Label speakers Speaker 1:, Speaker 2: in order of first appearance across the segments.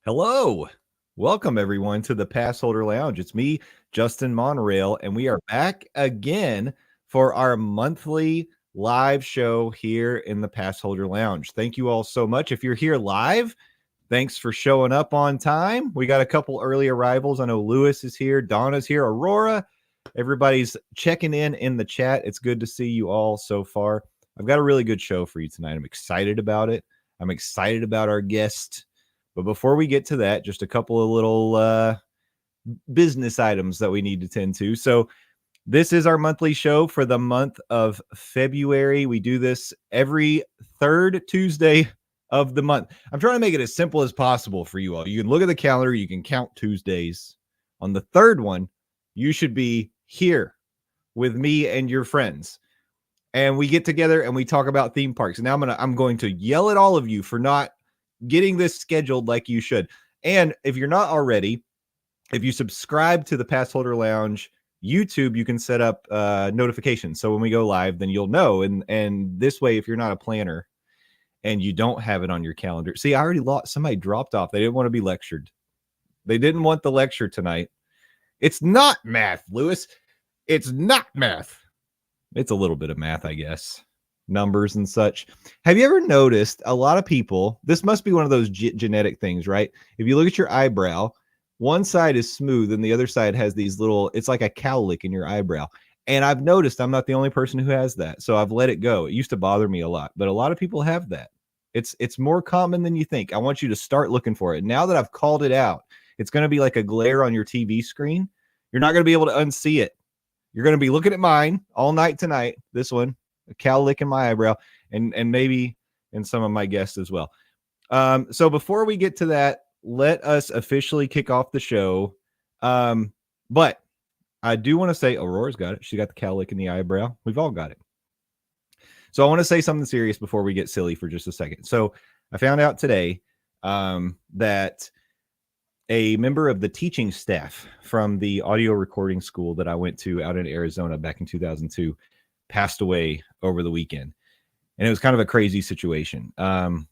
Speaker 1: Hello. Welcome, everyone, to the Passholder Lounge. It's me, Justin Monorail, and we are back again for our monthly live show here in the Passholder Lounge. Thank you all so much. If you're here live, thanks for showing up on time. We got a couple early arrivals. I know Lewis is here, Donna's here, Aurora. Everybody's checking in the chat. It's good to see you all so far. I've got a really good show for you tonight. I'm excited about it. I'm excited about our guest. But before we get to that, just a couple of little business items that we need to tend to. So this is our monthly show for the month of February. We do this every third Tuesday of the month. I'm trying to make it as simple as possible for you all. You can look at the calendar. You can count Tuesdays. On the third one, you should be here with me and your friends. And we get together and we talk about theme parks. And now I'm going to yell at all of you for not getting this scheduled like you should. And if you're not already, if you subscribe to the Passholder Lounge YouTube, you can set up notifications. So when we go live, then you'll know. And this way, if you're not a planner and you don't have it on your calendar. See, I already lost. Somebody dropped off. They didn't want to be lectured. They didn't want the lecture tonight. It's not math, Lewis. It's not math. It's a little bit of math, I guess. Numbers and such. Have you ever noticed a lot of people, this must be one of those genetic things, right? If you look at your eyebrow, one side is smooth and the other side has these little, it's like a cowlick in your eyebrow. And I've noticed I'm not the only person who has that. So I've let it go. It used to bother me a lot, but a lot of people have that. It's more common than you think. I want you to start looking for it. Now that I've called it out, it's going to be like a glare on your TV screen. You're not going to be able to unsee it. You're going to be looking at mine all night tonight. This one. A cow lick in my eyebrow, and maybe in some of my guests as well. So before we get to that, let us officially kick off the show. But I do want to say Aurora's got it. She got the cow lick in the eyebrow. We've all got it. So I want to say something serious before we get silly for just a second. So I found out today that a member of the teaching staff from the audio recording school that I went to out in Arizona back in 2002 passed away over the weekend. And it was kind of a crazy situation. I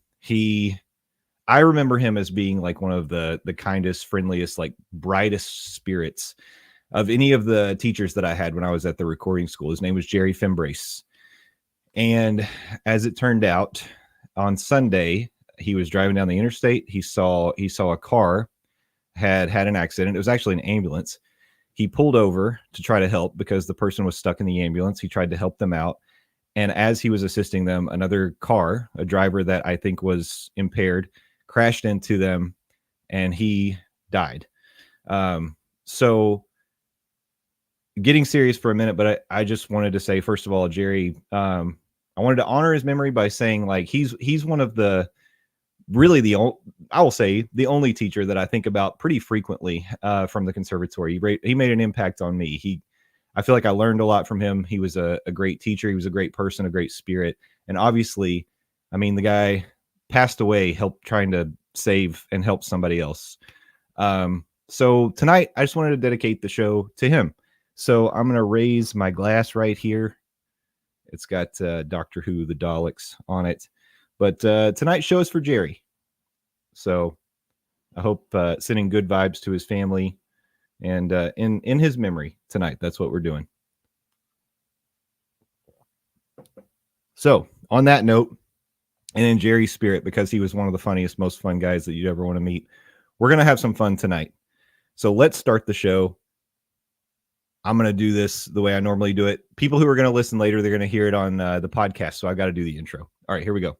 Speaker 1: remember him as being like one of the kindest, friendliest, like brightest spirits of any of the teachers that I had when I was at the recording school. His name was Jerry Fembrace. And as it turned out, on Sunday, he was driving down the interstate. He saw a car had an accident. It was actually an ambulance. He pulled over to try to help because the person was stuck in the ambulance. He tried to help them out. And as he was assisting them, another car, a driver that I think was impaired, crashed into them and he died. So getting serious for a minute, but I just wanted to say, first of all, Jerry, I wanted to honor his memory by saying like, he's one of the, really I will say the only teacher that I think about pretty frequently from the conservatory. He made an impact on me. I feel like I learned a lot from him. He was a great teacher. He was a great person, a great spirit. And obviously, I mean, the guy passed away, trying to save and help somebody else. So tonight, I just wanted to dedicate the show to him. So I'm going to raise my glass right here. It's got Doctor Who, the Daleks on it. But tonight's show is for Jerry. So I hope sending good vibes to his family and in his memory tonight. That's what we're doing. So on that note, and in Jerry's spirit, because he was one of the funniest, most fun guys that you'd ever want to meet, we're going to have some fun tonight. So let's start the show. I'm going to do this the way I normally do it. People who are going to listen later, they're going to hear it on the podcast. So I've got to do the intro. All right, here we go.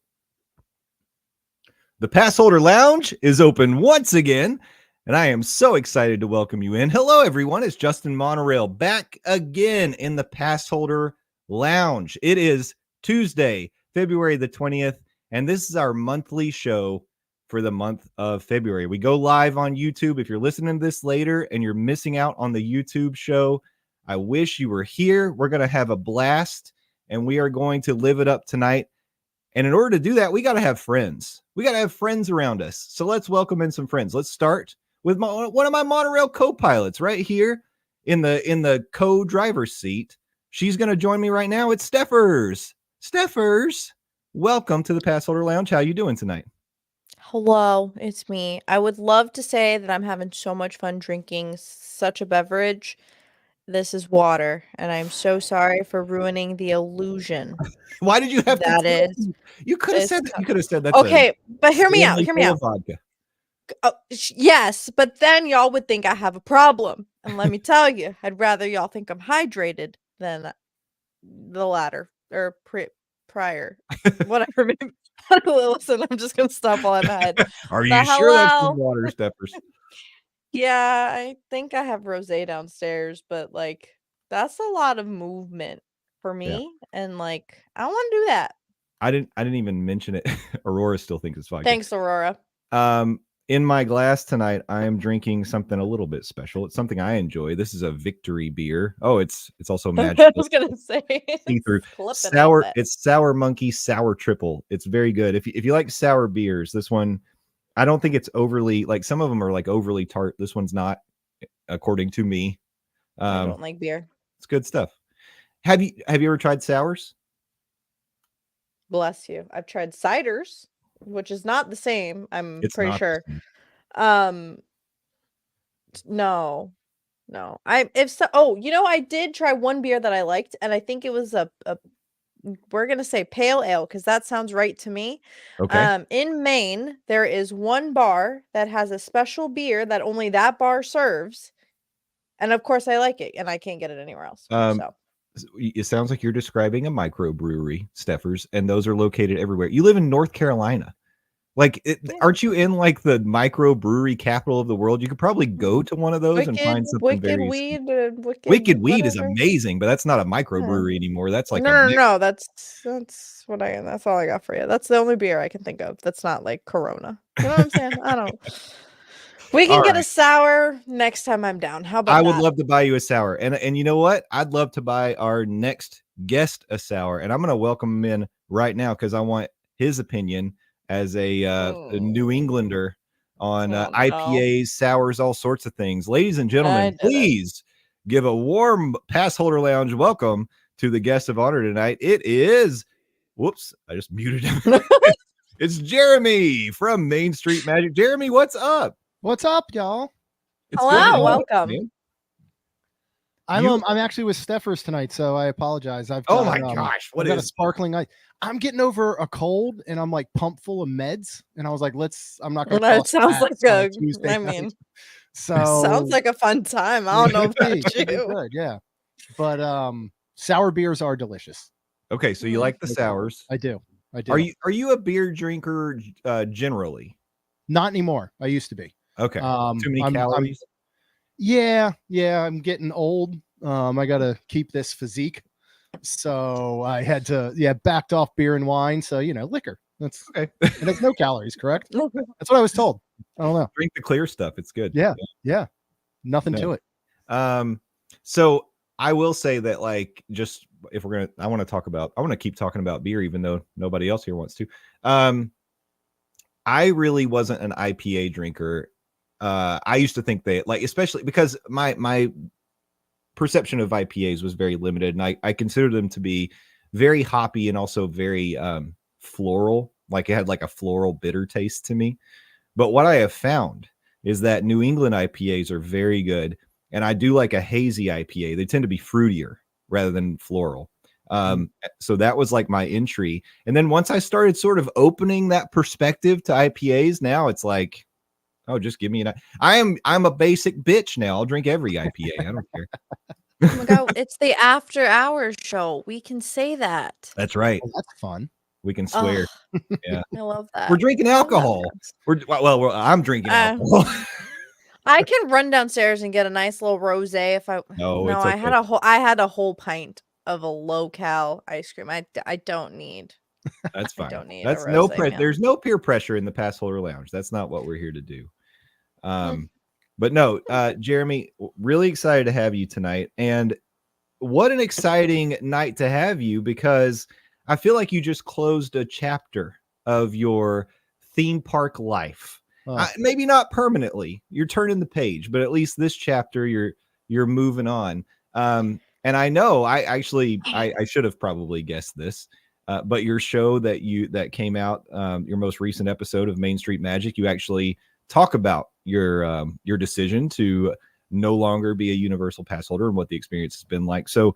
Speaker 1: The Passholder Lounge is open once again, and I am so excited to welcome you in. Hello, everyone. It's Justin Monorail back again in the Passholder Lounge. It is Tuesday, February the 20th, and this is our monthly show for the month of February. We go live on YouTube. If you're listening to this later and you're missing out on the YouTube show, I wish you were here. We're going to have a blast, and we are going to live it up tonight. And in order to do that, we got to have friends. We got to have friends around us. So let's welcome in some friends. Let's start with one of my monorail co-pilots right here in the co-driver's seat. She's going to join me right now. It's Steffers. Steffers, welcome to the Passholder Lounge. How you doing tonight?
Speaker 2: Hello, it's me. I would love to say that I'm having so much fun drinking such a beverage. This is water, and I'm so sorry for ruining the illusion
Speaker 1: Why did you have to
Speaker 2: that
Speaker 1: tell
Speaker 2: is
Speaker 1: me? You could have
Speaker 2: this
Speaker 1: said that.
Speaker 2: co
Speaker 1: You could have said that's a
Speaker 2: Okay, but hear me out,
Speaker 1: Stanley
Speaker 2: hear me
Speaker 1: full
Speaker 2: out.
Speaker 1: of vodka.
Speaker 2: Yes, but then y'all would think I have a problem, and let me tell you, I'd rather y'all think I'm hydrated than the latter or prior. Whatever, maybe. Listen, I'm just gonna stop while I'm ahead.
Speaker 1: Are you
Speaker 2: But
Speaker 1: sure that's the
Speaker 2: hello.
Speaker 1: water, Steppers?
Speaker 2: Yeah, I think I have rosé downstairs, but, like, that's a lot of movement for
Speaker 1: Yeah.
Speaker 2: me, and, like, I don't wanna do that.
Speaker 1: I didn't even mention it. Aurora still thinks it's vodka.
Speaker 2: Thanks, Aurora.
Speaker 1: Um, in my glass tonight, I am drinking something a little bit special. It's something I enjoy. This is a victory beer. Oh, it's also
Speaker 2: I
Speaker 1: magical.
Speaker 2: was gonna say,
Speaker 1: See through.
Speaker 2: it's clipping, ain't
Speaker 1: Sour.
Speaker 2: it?
Speaker 1: It's Sour Monkey Sour Triple. It's very good. If you like sour beers, this one I don't think it's overly like some of them are like overly tart. This one's not, according to me.
Speaker 2: I
Speaker 1: Um,
Speaker 2: don't like beer.
Speaker 1: it's good stuff. Have you ever tried sours?
Speaker 2: Bless you. I've tried ciders, which is not the same, I'm
Speaker 1: It's
Speaker 2: pretty
Speaker 1: not the
Speaker 2: sure.
Speaker 1: same.
Speaker 2: Um, no. No. I if so oh, I did try one beer that I liked, and I think it was a we're gonna say pale ale because that sounds right to me.
Speaker 1: Okay.
Speaker 2: In Maine, there is one bar that has a special beer that only that bar serves, and of course I like it, and I can't get it anywhere else.
Speaker 1: Um,
Speaker 2: So
Speaker 1: it sounds like you're describing a microbrewery, Steffers, and those are located everywhere. You live in North Carolina. Like,
Speaker 2: yeah.
Speaker 1: aren't you in like the microbrewery capital of the world? You could probably go to one of those and
Speaker 2: Wicked,
Speaker 1: find something
Speaker 2: wicked
Speaker 1: very
Speaker 2: weed,
Speaker 1: Wicked
Speaker 2: wicked
Speaker 1: Weed is
Speaker 2: whatever.
Speaker 1: amazing, but that's not a
Speaker 2: Yeah.
Speaker 1: microbrewery anymore. That's like
Speaker 2: No,
Speaker 1: a
Speaker 2: no,
Speaker 1: mix.
Speaker 2: no, that's all I got for you. That's the only beer I can think of that's not like Corona. You know what I'm saying? I don't. We
Speaker 1: All
Speaker 2: can get a
Speaker 1: right.
Speaker 2: sour next time I'm down. How
Speaker 1: I
Speaker 2: about
Speaker 1: would
Speaker 2: that?
Speaker 1: love to buy you a sour. And you know what? I'd love to buy our next guest a sour. And I'm going to welcome him in right now because I want his opinion as a New
Speaker 2: Mm.
Speaker 1: Englander on
Speaker 2: Oh, no.
Speaker 1: IPAs, sours, all sorts of things. Ladies and
Speaker 2: I
Speaker 1: gentlemen,
Speaker 2: did it.
Speaker 1: please give a warm Passholder Lounge welcome to the guest of honor tonight. It is, whoops, I just muted him. It's Jeremy from Main Street Magic. Jeremy, what's up?
Speaker 3: What's up, y'all?
Speaker 1: It's good to
Speaker 2: Hello,
Speaker 1: have you,
Speaker 2: welcome.
Speaker 1: man.
Speaker 3: I'm
Speaker 1: You,
Speaker 3: I'm actually with Steffers tonight, so I apologize.
Speaker 1: oh my gosh,
Speaker 3: I've got a sparkling ice. I'm getting over a cold and I'm like pumped full of meds. And I was like, I'm not gonna
Speaker 2: That
Speaker 3: cross
Speaker 2: sounds like
Speaker 3: paths on a Tuesday
Speaker 2: I
Speaker 3: night.
Speaker 2: mean, sounds
Speaker 3: So
Speaker 2: like a fun time. I
Speaker 3: it
Speaker 2: don't know
Speaker 3: should be,
Speaker 2: about
Speaker 3: should be
Speaker 2: you.
Speaker 3: good, yeah. But sour beers are delicious.
Speaker 1: okay, so you
Speaker 2: Mm.
Speaker 1: like the sours.
Speaker 3: I do. I
Speaker 1: Are
Speaker 3: do.
Speaker 1: you a beer drinker generally?
Speaker 3: Not anymore. I used to be.
Speaker 1: Okay. Too many
Speaker 3: I'm
Speaker 1: calories?
Speaker 3: yeah, I'm getting old. I gotta keep this physique. So I had to, backed off beer and wine. So, liquor. That's
Speaker 1: Okay.
Speaker 3: it has no calories, correct? That's what I was told. I don't know.
Speaker 1: Drink the clear stuff. It's good.
Speaker 3: Yeah. Nothing
Speaker 1: No.
Speaker 3: to it.
Speaker 1: So I will say that like just if we're gonna I want to keep talking about beer even though nobody else here wants to. I really wasn't an IPA drinker. I used to think that like especially because my perception of IPAs was very limited, and I considered them to be very hoppy and also very floral. Like it had like a floral bitter taste to me. But what I have found is that New England IPAs are very good, and I do like a hazy IPA. They tend to be fruitier rather than floral. So that was like my entry. And then once I started sort of opening that perspective to IPAs, now it's like, oh, just give me I'm a basic bitch now. I'll drink every IPA. I don't care.
Speaker 2: Oh my god, it's the after hours show. We can say that.
Speaker 1: That's right.
Speaker 3: Well, that's fun.
Speaker 1: We can
Speaker 2: Oh,
Speaker 1: swear. Yeah.
Speaker 2: I love that.
Speaker 1: We're drinking
Speaker 2: I love that
Speaker 1: alcohol.
Speaker 2: for us.
Speaker 1: I'm drinking
Speaker 2: Uh,
Speaker 1: alcohol.
Speaker 2: I can run downstairs and get a nice little rosé if I
Speaker 1: No,
Speaker 2: no,
Speaker 1: it's okay.
Speaker 2: I had a whole pint of a low cal ice cream. I don't need
Speaker 1: That's
Speaker 2: I
Speaker 1: fine.
Speaker 2: don't need a
Speaker 1: That's no
Speaker 2: rosé, man.
Speaker 1: there's no peer pressure in the Passholder Lounge. That's not what we're here to do.
Speaker 2: Mm.
Speaker 1: But no, Jeremy, really excited to have you tonight. And what an exciting night to have you because I feel like you just closed a chapter of your theme park life.
Speaker 3: Oh,
Speaker 1: Maybe not permanently. You're turning the page, but at least this chapter you're moving on. And I know I should have probably guessed this. But your show that came out, your most recent episode of Main Street Magic, you actually talk about your decision to no longer be a Universal Pass holder and what the experience has been like. So,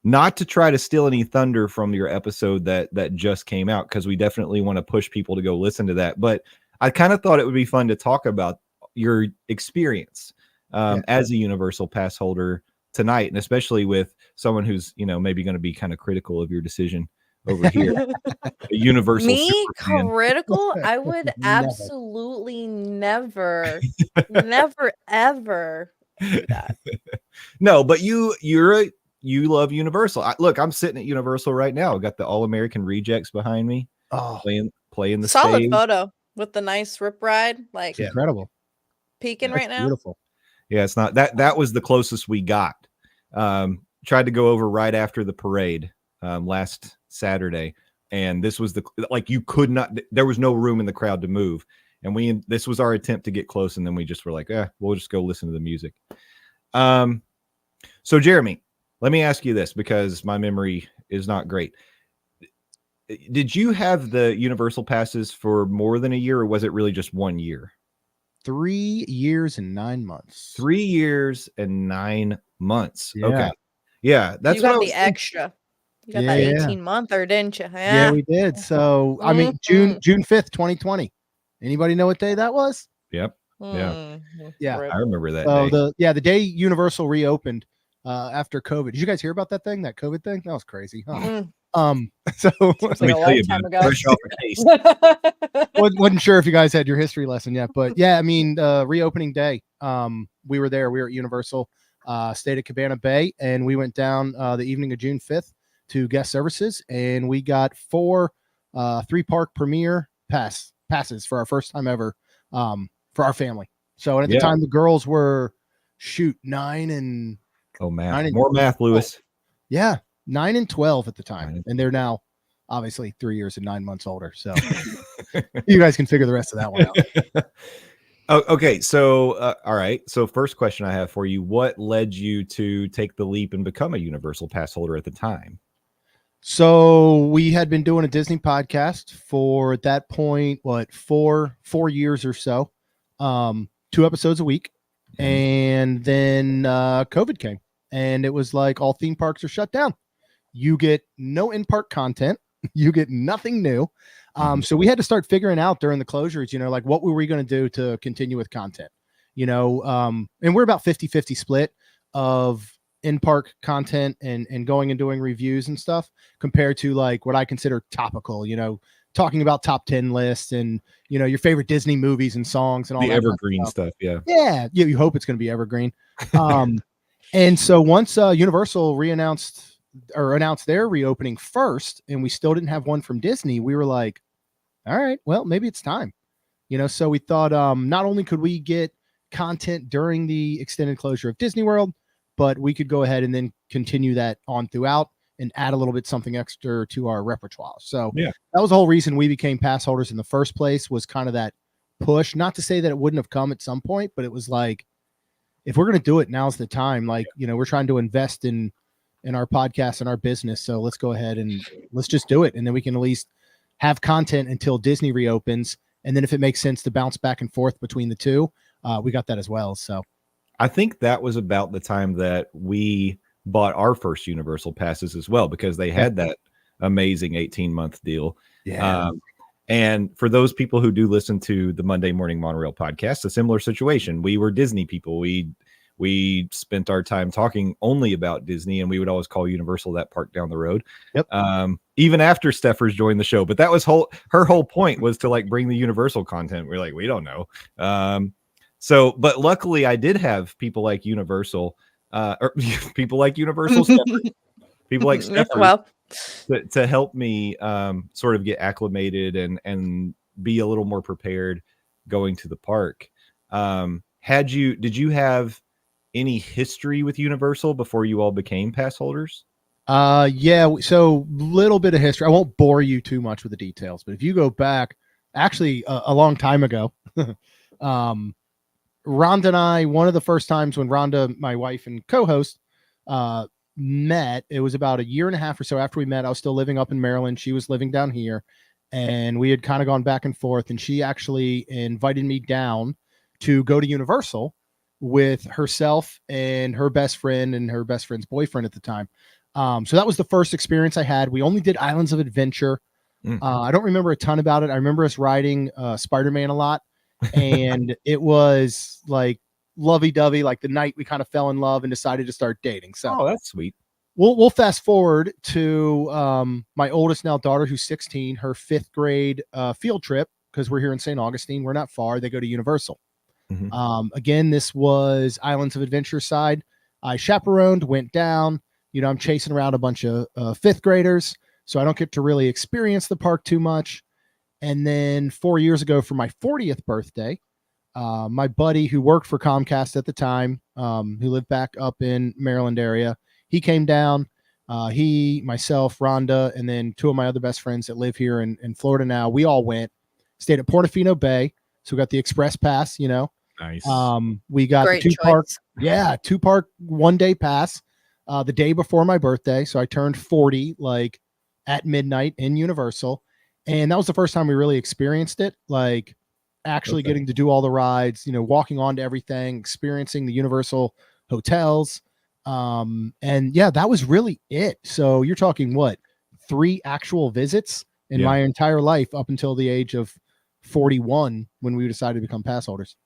Speaker 1: not to try to steal any thunder from your episode that just came out, because we definitely want to push people to go listen to that. But I kind of thought it would be fun to talk about your experience as a Universal Pass holder tonight, and especially with someone who's maybe going to be kind of critical of your decision over here. A Universal
Speaker 2: Me
Speaker 1: superfan.
Speaker 2: critical? I would absolutely never ever do that.
Speaker 1: No, but you love Universal. Look, I'm sitting at Universal right now. I've got the All American Rejects behind me, playing the
Speaker 2: Solid
Speaker 1: stage.
Speaker 2: photo with the nice rip ride, like
Speaker 3: incredible,
Speaker 2: peeking right now.
Speaker 3: Beautiful.
Speaker 1: Yeah, it's not that was the closest we got. Tried to go over right after the parade last Saturday, and this was you could not. There was no room in the crowd to move, and this was our attempt to get close, and then we just were like, we'll just go listen to the music. So Jeremy, let me ask you this, because my memory is not great. Did you have the Universal passes for more than a year, or was it really just 1 year?
Speaker 3: 3 years and 9 months.
Speaker 1: 3 years and 9 months.
Speaker 3: Yeah.
Speaker 1: Okay. Yeah, that's
Speaker 2: you got
Speaker 1: what
Speaker 2: the extra. You got
Speaker 3: Yeah,
Speaker 2: that
Speaker 3: yeah.
Speaker 2: 18-monther, didn't you?
Speaker 3: Yeah, we did. So I mean, June 5th, 2020. Anybody know what day that was?
Speaker 1: Yep. Yeah.
Speaker 3: Yeah.
Speaker 1: I remember that
Speaker 3: So
Speaker 1: day.
Speaker 3: the day Universal reopened after COVID. Did you guys hear about that COVID thing? That was crazy. Huh? So
Speaker 1: let me tell you, man, fresh off a case.
Speaker 3: wasn't sure if you guys had your history lesson yet, but yeah, I mean, reopening day. We were there. We were at Universal, stayed at Cabana Bay, and we went down the evening of June 5th to guest services, and we got 4 3-park premiere passes for our first time ever for our family. So at the time, the girls were 9 and
Speaker 1: math. More math, Lewis.
Speaker 3: Yeah, 9 and 12 at the time, and they're now obviously 3 years and 9 months older. So you guys can figure the rest of that one out.
Speaker 1: Okay, so all right. So first question I have for you: what led you to take the leap and become a Universal Pass holder at the time?
Speaker 3: So we had been doing a Disney podcast for, at that point, 4 years or so, 2 episodes a week, and then COVID came, and it was like all theme parks are shut down. You get no in-park content. You get nothing new. So we had to start figuring out during the closures, like what were we going to do to continue with content, and we're about 50-50 split of in-park content and going and doing reviews and stuff compared to like what I consider topical, talking about top 10 lists and, your favorite Disney movies and songs and all
Speaker 1: the
Speaker 3: that
Speaker 1: evergreen stuff. Yeah.
Speaker 3: Yeah. You hope it's going to be evergreen. And so once Universal announced their reopening first, and we still didn't have one from Disney, we were like, all right, well, maybe it's time, so we thought not only could we get content during the extended closure of Disney World, but we could go ahead and then continue that on throughout and add a little bit something extra to our repertoire. So that was the whole reason we became pass holders in the first place, was kind of that push. Not to say that it wouldn't have come at some point, but it was like, if we're going to do it, now's the time. Like, we're trying to invest in our podcast and our business. So let's go ahead and let's just do it. And then we can at least have content until Disney reopens. And then if it makes sense to bounce back and forth between the two, we got that as well. So
Speaker 1: I think that was about the time that we bought our first Universal passes as well, because they had that amazing 18-month deal.
Speaker 3: Yeah.
Speaker 1: And for those people who do listen to the Monday Morning Monorail podcast, a similar situation. We were Disney people. We spent our time talking only about Disney, and we would always call Universal that park down the road.
Speaker 3: Yep.
Speaker 1: Even after Steffers joined the show, but that was her whole point was to like bring the Universal content. We're like, we don't know. So, but luckily I did have people like Universal, or people like Universal, people like Steffers, to help me sort of get acclimated and be a little more prepared going to the park. Did you have any history with Universal before you all became pass holders?
Speaker 3: Yeah. So little bit of history. I won't bore you too much with the details, but if you go back actually a long time ago, Rhonda and I, one of the first times when Rhonda, my wife and co-host, met, it was about a year and a half or so after we met. I was still living up in Maryland. She was living down here, and we had kind of gone back and forth. And she actually invited me down to go to Universal with herself and her best friend and her best friend's boyfriend at the time. So that was the first experience I had. We only did Islands of Adventure. I don't remember a ton about it. I remember us riding Spider-Man a lot, and it was like lovey-dovey. Like the night we kind of fell in love and decided to start dating. So
Speaker 1: oh, that's sweet.
Speaker 3: We'll fast forward to my oldest now daughter, who's 16, her 5th grade field trip, because we're here in St. Augustine. We're not far. They go to Universal. Again, this was Islands of Adventure side. I chaperoned, went down. I'm chasing around a bunch of 5th graders, so I don't get to really experience the park too much. And then 4 years ago, for my 40th birthday, my buddy who worked for Comcast at the time, who lived back up in Maryland area, he came down. He, myself, Rhonda, and then 2 of my other best friends that live here in Florida now, we all went, stayed at Portofino Bay. So we got the express pass,
Speaker 1: Nice.
Speaker 3: We got
Speaker 2: Great
Speaker 3: the 2-park,
Speaker 2: choice.
Speaker 3: 2-park 1-day pass the day before my birthday. So I turned 40 like at midnight in Universal. And that was the first time we really experienced it, like actually getting to do all the rides, walking onto everything, experiencing the Universal hotels. And yeah, that was really it. So you're talking what, 3 actual visits in my entire life up until the age of 41 when we decided to become pass holders.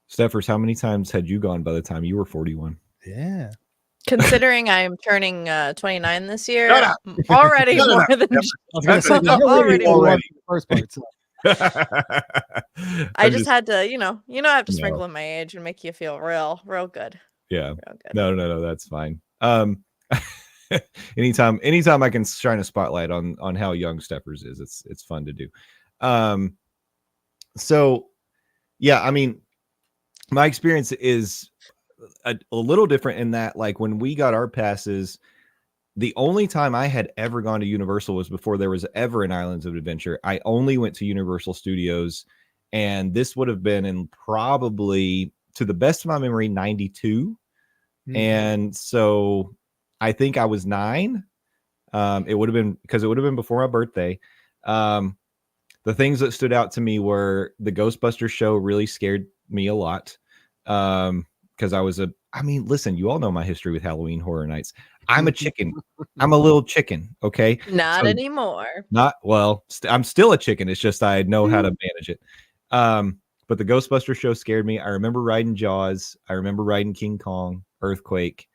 Speaker 1: Steffers, how many times had you gone by the time you were 41?
Speaker 3: Yeah.
Speaker 2: Considering I'm turning 29 this year,
Speaker 1: Shut up.
Speaker 2: already
Speaker 1: Shut
Speaker 2: more
Speaker 1: up.
Speaker 2: than
Speaker 3: Already
Speaker 2: already.
Speaker 3: the first part. So.
Speaker 2: I just had to, I have to sprinkle in my age and make you feel real good.
Speaker 1: Yeah.
Speaker 2: Real good.
Speaker 1: No, that's fine. Anytime I can shine a spotlight on how young Steffers is, it's fun to do. So yeah, I mean, my experience is a little different in that, like, when we got our passes, the only time I had ever gone to Universal was before there was ever an Islands of Adventure. I only went to Universal Studios, and this would have been in probably, to the best of my memory, 92. And so I think I was 9. It would have been, because it would have been before my birthday. The things that stood out to me were the Ghostbusters show really scared me a lot. Because listen, you all know my history with Halloween Horror Nights. I'm a chicken. I'm a little chicken. Okay.
Speaker 2: Not anymore.
Speaker 1: I'm still a chicken. It's just I know how to manage it. But the Ghostbusters show scared me. I remember riding Jaws. I remember riding King Kong, Earthquake.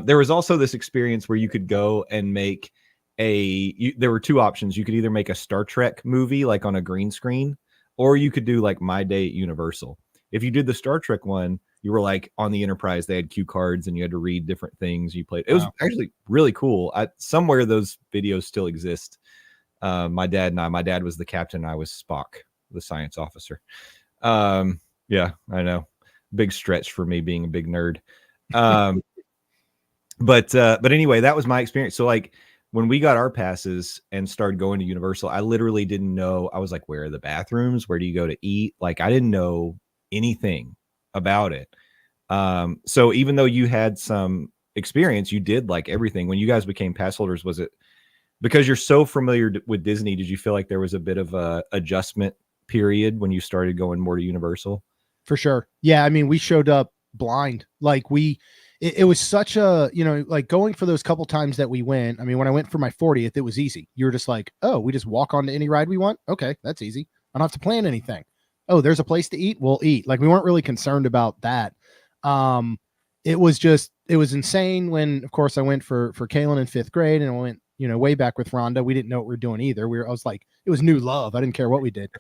Speaker 1: There was also this experience where you could go and make there were 2 options. You could either make a Star Trek movie, like on a green screen, or you could do like My Day at Universal. If you did the Star Trek one, you were like on the Enterprise. They had cue cards and you had to read different things. You played. It was actually really cool. Somewhere those videos still exist. My dad was the captain. I was Spock, the science officer. Yeah, I know. Big stretch for me being a big nerd. But anyway, that was my experience. So like when we got our passes and started going to Universal, I literally didn't know. I was like, where are the bathrooms? Where do you go to eat? Like, I didn't know anything about it. So even though you had some experience, you did like everything. When you guys became pass holders, was it because you're so familiar with Disney? Did you feel like there was a bit of a adjustment period when you started going more to Universal?
Speaker 3: For sure. Yeah. I mean, we showed up blind. Like it was such a, like going for those couple times that we went. I mean, when I went for my 40th, it was easy. You were just like, oh, we just walk on to any ride we want. Okay. That's easy. I don't have to plan anything. Oh, there's a place to eat. We'll eat. Like, we weren't really concerned about that. It was insane when, of course, I went for Kaylin in 5th grade, and I went, way back with Rhonda. We didn't know what we were doing either. I was like, it was new love. I didn't care what we did.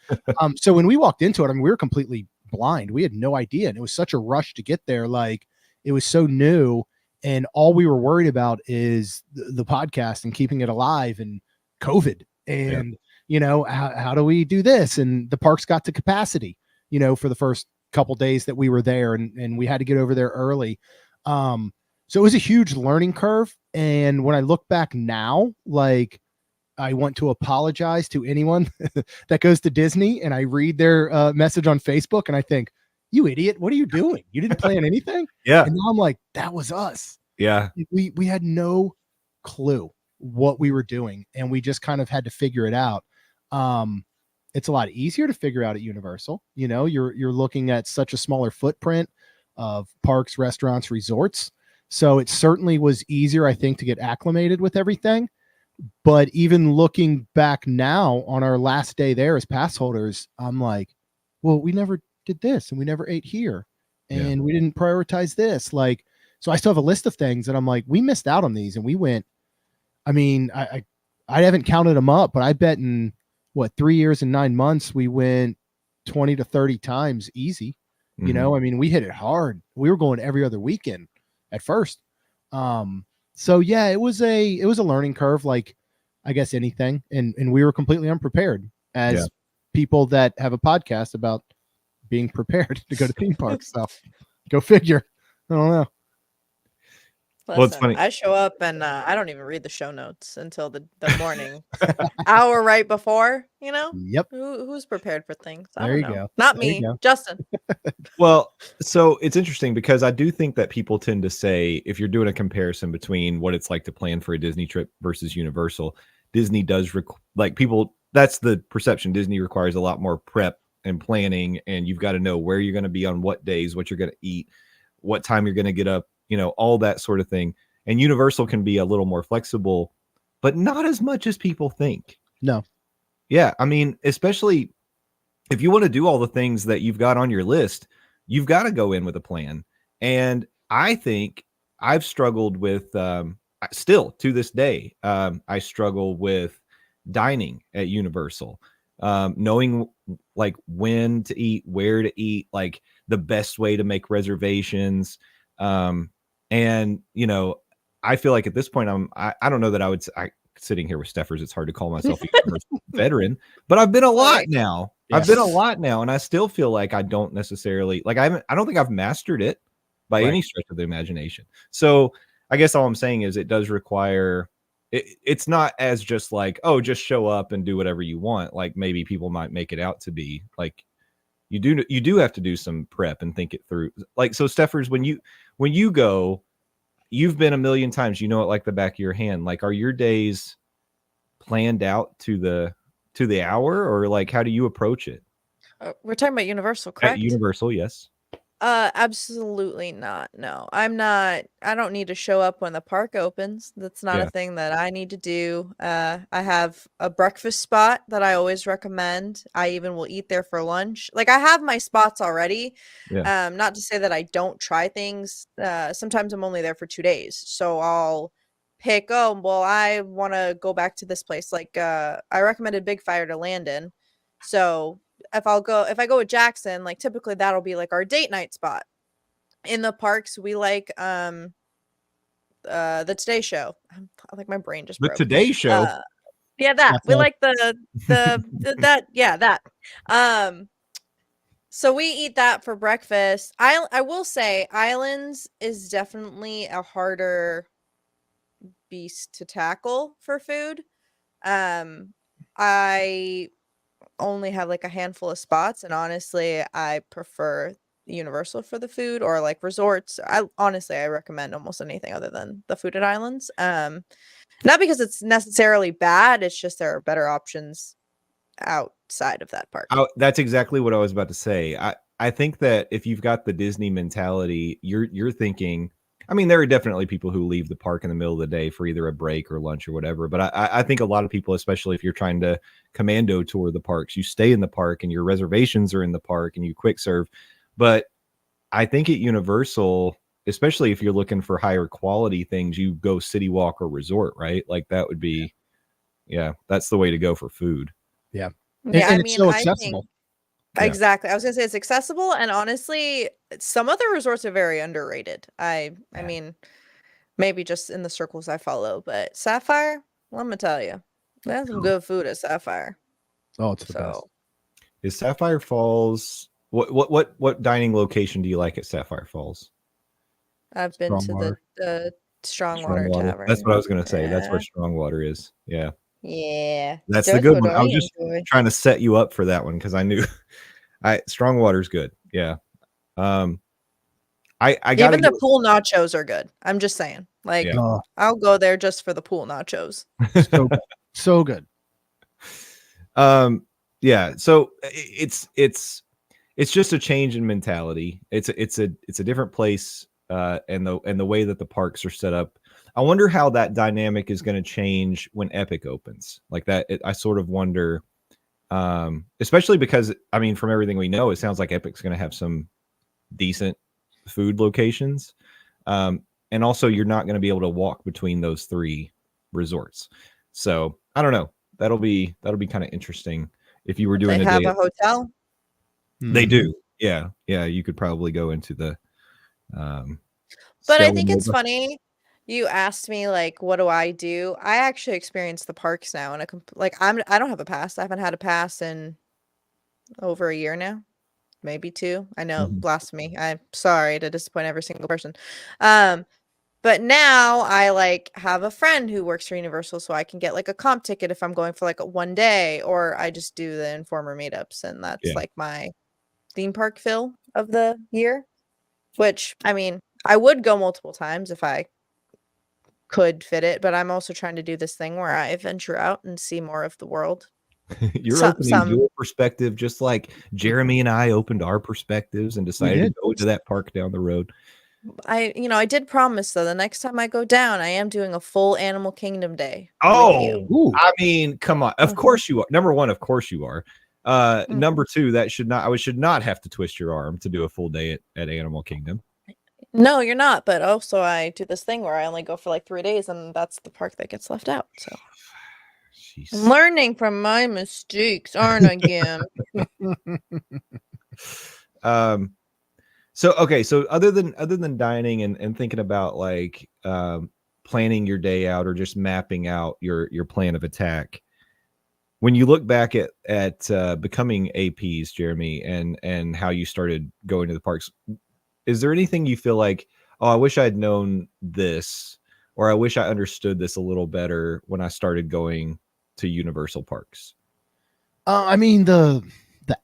Speaker 3: So when we walked into it, I mean, we were completely blind. We had no idea. And it was such a rush to get there. Like, it was so new. And all we were worried about is the podcast and keeping it alive and COVID. And, how do we do this? And the parks got to capacity, for the first couple days that we were there, and we had to get over there early. So it was a huge learning curve. And when I look back now, like, I want to apologize to anyone that goes to Disney and I read their message on Facebook and I think, you idiot, what are you doing? You didn't plan anything?
Speaker 1: Yeah.
Speaker 3: And now I'm like, that was us.
Speaker 1: Yeah.
Speaker 3: We had no clue what we were doing, and we just kind of had to figure it out. It's a lot easier to figure out at Universal. You know, you're looking at such a smaller footprint of parks, restaurants, resorts. So it certainly was easier, I think, to get acclimated with everything. But even looking back now on our last day there as pass holders, I'm like, well, we never did this and we never ate here and we didn't prioritize this. Like, so I still have a list of things that I'm like, we missed out on these, and we went, I mean, I haven't counted them up, but I bet in what, 3 years and 9 months, we went 20 to 30 times easy. You know, I mean, we hit it hard. We were going every other weekend at first. So yeah, it was a learning curve, like I guess anything. And we were completely unprepared as people that have a podcast about being prepared to go to theme parks. So go figure. I don't know.
Speaker 2: Listen,
Speaker 1: Well, it's funny.
Speaker 2: I show up and I don't even read the show notes until the morning hour right before, you know?
Speaker 3: Yep.
Speaker 2: Who's prepared for things? I
Speaker 3: There
Speaker 2: don't
Speaker 3: you
Speaker 2: know.
Speaker 3: go.
Speaker 2: Not
Speaker 3: There you
Speaker 2: me,
Speaker 3: go.
Speaker 2: Justin.
Speaker 1: Well, so it's interesting because I do think that people tend to say, if you're doing a comparison between what it's like to plan for a Disney trip versus Universal, Disney does like people, that's the perception. Disney requires a lot more prep and planning, and you've got to know where you're going to be on what days, what you're going to eat, what time you're going to get up, you know, all that sort of thing. And Universal can be a little more flexible, but not as much as people think.
Speaker 3: No.
Speaker 1: Yeah. I mean, especially if you want to do all the things that you've got on your list, you've got to go in with a plan. And I think I've struggled with, still to this day, I struggle with dining at Universal, knowing like when to eat, where to eat, like the best way to make reservations. And, you know, I feel like at this point, I don't know that I would, sitting here with Steffers, it's hard to call myself a Universal veteran, but I've been a lot now. I've been a lot now, and I still feel like I don't necessarily, like I don't think I've mastered it by any stretch of the imagination. So I guess all I'm saying is it does require, it's not as just like, oh, just show up and do whatever you want. Like maybe people might make it out to be. Like you do have to do some prep and think it through. Like, so Steffers, when you go, you've been a million times, you know it like the back of your hand. Like, are your days planned out to the hour, or like how do you approach it?
Speaker 2: We're talking about Universal,
Speaker 1: At
Speaker 2: correct?
Speaker 1: Universal, yes.
Speaker 2: Absolutely not. No, I'm not. I don't need to show up when the park opens. That's not a thing that I need to do. I have a breakfast spot that I always recommend. I even will eat there for lunch. Like I have my spots already. Not to say that I don't try things. Sometimes I'm only there for 2 days. So I'll pick, oh, well, I want to go back to this place. Like I recommended Big Fire to land in. So if I go with Jackson, like typically that'll be like our date night spot. In the parks, we like the Today Show. Like my brain just broke.
Speaker 1: Today Show.
Speaker 2: Yeah, that. We like the that, yeah, that. So we eat that for breakfast. I will say Islands is definitely a harder beast to tackle for food. I only have like a handful of spots, and honestly I prefer Universal for the food, or like resorts. I recommend almost anything other than the food at Islands. Not because it's necessarily bad, it's just there are better options outside of that park.
Speaker 1: That's exactly what I was about to say. I think that if you've got the Disney mentality, you're thinking, I mean, there are definitely people who leave the park in the middle of the day for either a break or lunch or whatever. But I think a lot of people, especially if you're trying to commando tour the parks, you stay in the park and your reservations are in the park and you quick serve. But I think at Universal, especially if you're looking for higher quality things, you go City Walk or resort, right? Like that would be, that's the way to go for food.
Speaker 3: Yeah.
Speaker 2: Yeah,
Speaker 3: And
Speaker 2: I
Speaker 3: it's
Speaker 2: mean,
Speaker 3: so
Speaker 2: I
Speaker 3: accessible.
Speaker 2: think exactly. I was gonna say it's accessible, and honestly, some of the resorts are very underrated. I mean, maybe just in the circles I follow, but Sapphire, let me tell you, there's some good food at Sapphire.
Speaker 3: Oh, it's the best.
Speaker 1: Is Sapphire Falls, what dining location do you like at Sapphire Falls?
Speaker 2: I've been to the Strongwater Tavern.
Speaker 1: That's what I was gonna say. That's where Strongwater is. Yeah.
Speaker 2: Yeah.
Speaker 1: That's the good one. I was just trying to set you up for that one because I knew Strongwater's good. Yeah. I got
Speaker 2: even the pool nachos are good. I'm just saying. Like,
Speaker 1: Yeah.
Speaker 3: Oh,
Speaker 2: I'll go there just for the pool nachos.
Speaker 3: so good. So good.
Speaker 1: Yeah. So it's just a change in mentality. It's a different place, and the way that the parks are set up. I wonder how that dynamic is going to change when Epic opens. Like that, I sort of wonder, especially because I mean, from everything we know, it sounds like Epic's going to have some decent food locations, and also you're not going to be able to walk between those 3 resorts. So I don't know. That'll be kind of interesting if you were
Speaker 2: They
Speaker 1: doing a
Speaker 2: have
Speaker 1: day.
Speaker 2: a hotel.
Speaker 1: They
Speaker 3: Mhm.
Speaker 1: do. Yeah. Yeah. You could probably go into the
Speaker 2: But I
Speaker 1: Stella
Speaker 2: think it's
Speaker 1: Nova.
Speaker 2: funny. You asked me like, what do I do? I actually experience the parks now, and I don't have a pass. I haven't had a pass in over a year now, maybe 2. I know,
Speaker 1: Mhm.
Speaker 2: blasphemy. I'm sorry to disappoint every single person. Um, but now I like have a friend who works for Universal, so I can get like a comp ticket if I'm going for like a 1 day, or I just do the Informer meetups, and that's
Speaker 1: Yeah.
Speaker 2: like my theme park fill of the year. Which I mean, I would go multiple times if I could fit it, but I'm also trying to do this thing where I venture out and see more of the world.
Speaker 1: You're opening
Speaker 2: Some
Speaker 1: your perspective just like Jeremy and I opened our perspectives and
Speaker 3: We
Speaker 1: decided
Speaker 3: did.
Speaker 1: to go to that park down the road.
Speaker 2: I did promise though, the next time I go down, I am doing a full Animal Kingdom day with you.
Speaker 1: Oh,
Speaker 3: Ooh.
Speaker 1: I mean, come on. Of
Speaker 2: Mhm.
Speaker 1: course you are. Number 1, of course you are.
Speaker 2: Mhm.
Speaker 1: Number 2, that should not I should not have to twist your arm to do a full day at Animal Kingdom.
Speaker 2: No, you're not, but also I do this thing where I only go for like 3 days, and that's the park that gets left out, so I'm
Speaker 1: Jeez.
Speaker 2: learning from my mistakes, aren't I, again?
Speaker 1: Um so okay, so other than dining and thinking about like planning your day out or just mapping out your plan of attack, when you look back at becoming APs, Jeremy, and how you started going to the parks, is there anything you feel like, oh, I wish I had known this, or I wish I understood this a little better when I started going to Universal parks?
Speaker 3: I mean the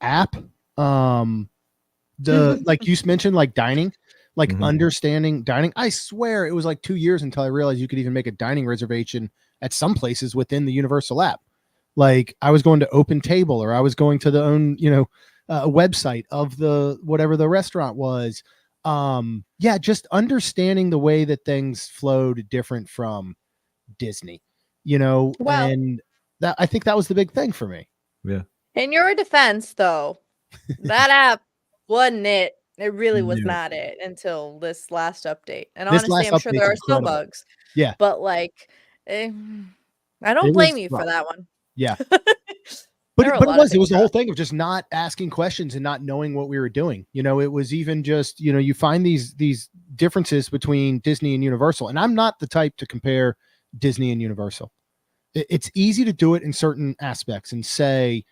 Speaker 3: app, the like you mentioned, like dining, like
Speaker 1: Mhm.
Speaker 3: understanding dining. I swear it was like 2 years until I realized you could even make a dining reservation at some places within the Universal app. Like I was going to Open Table, or I was going to the own, website of the whatever the restaurant was. Yeah, just understanding the way that things flowed different from Disney,
Speaker 2: Well,
Speaker 3: and that I think that was the big thing for me.
Speaker 1: Yeah.
Speaker 2: in your defense, though, that app wasn't it. It really was
Speaker 3: No.
Speaker 2: not it until this last update. And
Speaker 3: This
Speaker 2: honestly,
Speaker 3: last
Speaker 2: I'm sure
Speaker 3: update's
Speaker 2: there are still
Speaker 3: incredible.
Speaker 2: bugs,
Speaker 3: Yeah,
Speaker 2: but like, eh, I don't
Speaker 3: it
Speaker 2: blame
Speaker 3: was
Speaker 2: you for
Speaker 3: rough.
Speaker 2: that one.
Speaker 3: Yeah.
Speaker 2: There are a
Speaker 3: But it
Speaker 2: lot of
Speaker 3: was
Speaker 2: things
Speaker 3: the whole
Speaker 2: rough.
Speaker 3: thing of just not asking questions and not knowing what we were doing. It was even just, you find these differences between Disney and Universal. And I'm not the type to compare Disney and Universal. It's easy to do it in certain aspects and say,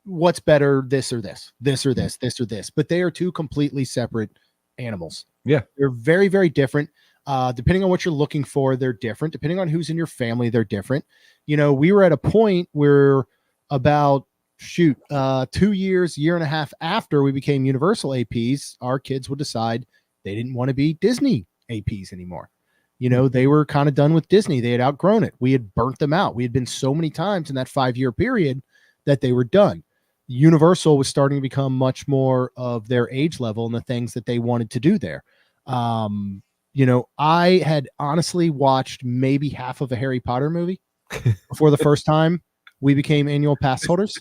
Speaker 3: what's better, this or this, this or this, this or this. But they are 2 completely separate animals.
Speaker 1: Yeah.
Speaker 3: They're very, very different. Depending on what you're looking for, they're different. Depending on who's in your family, they're different. We were at a point where about 2 years, year and a half after we became Universal APs, our kids would decide they didn't want to be Disney APs anymore. They were kind of done with Disney. They had outgrown it. We had burnt them out. We had been so many times in that 5-year period that they were done. Universal was starting to become much more of their age level and the things that they wanted to do there. I had honestly watched maybe half of a Harry Potter movie before the first time we became annual pass holders.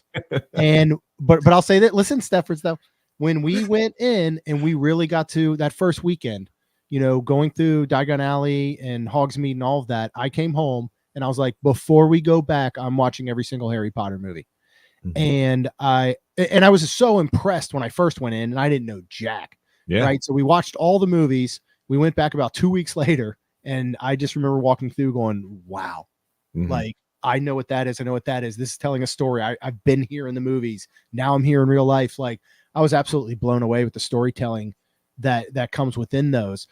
Speaker 3: And but I'll say that, listen, Steffers, though, when we went in and we really got to that first weekend, going through Diagon Alley and Hogsmeade and all of that, I came home and I was like, before we go back, I'm watching every single Harry Potter movie.
Speaker 1: Mhm.
Speaker 3: And I was so impressed when I first went in and I didn't know jack.
Speaker 1: Yeah.
Speaker 3: Right. So we watched all the movies. We went back about 2 weeks later, and I just remember walking through going, wow,
Speaker 1: Mhm.
Speaker 3: like I know what that is. I know what that is. This is telling a story. I've been here in the movies. Now I'm here in real life. Like I was absolutely blown away with the storytelling that comes within those.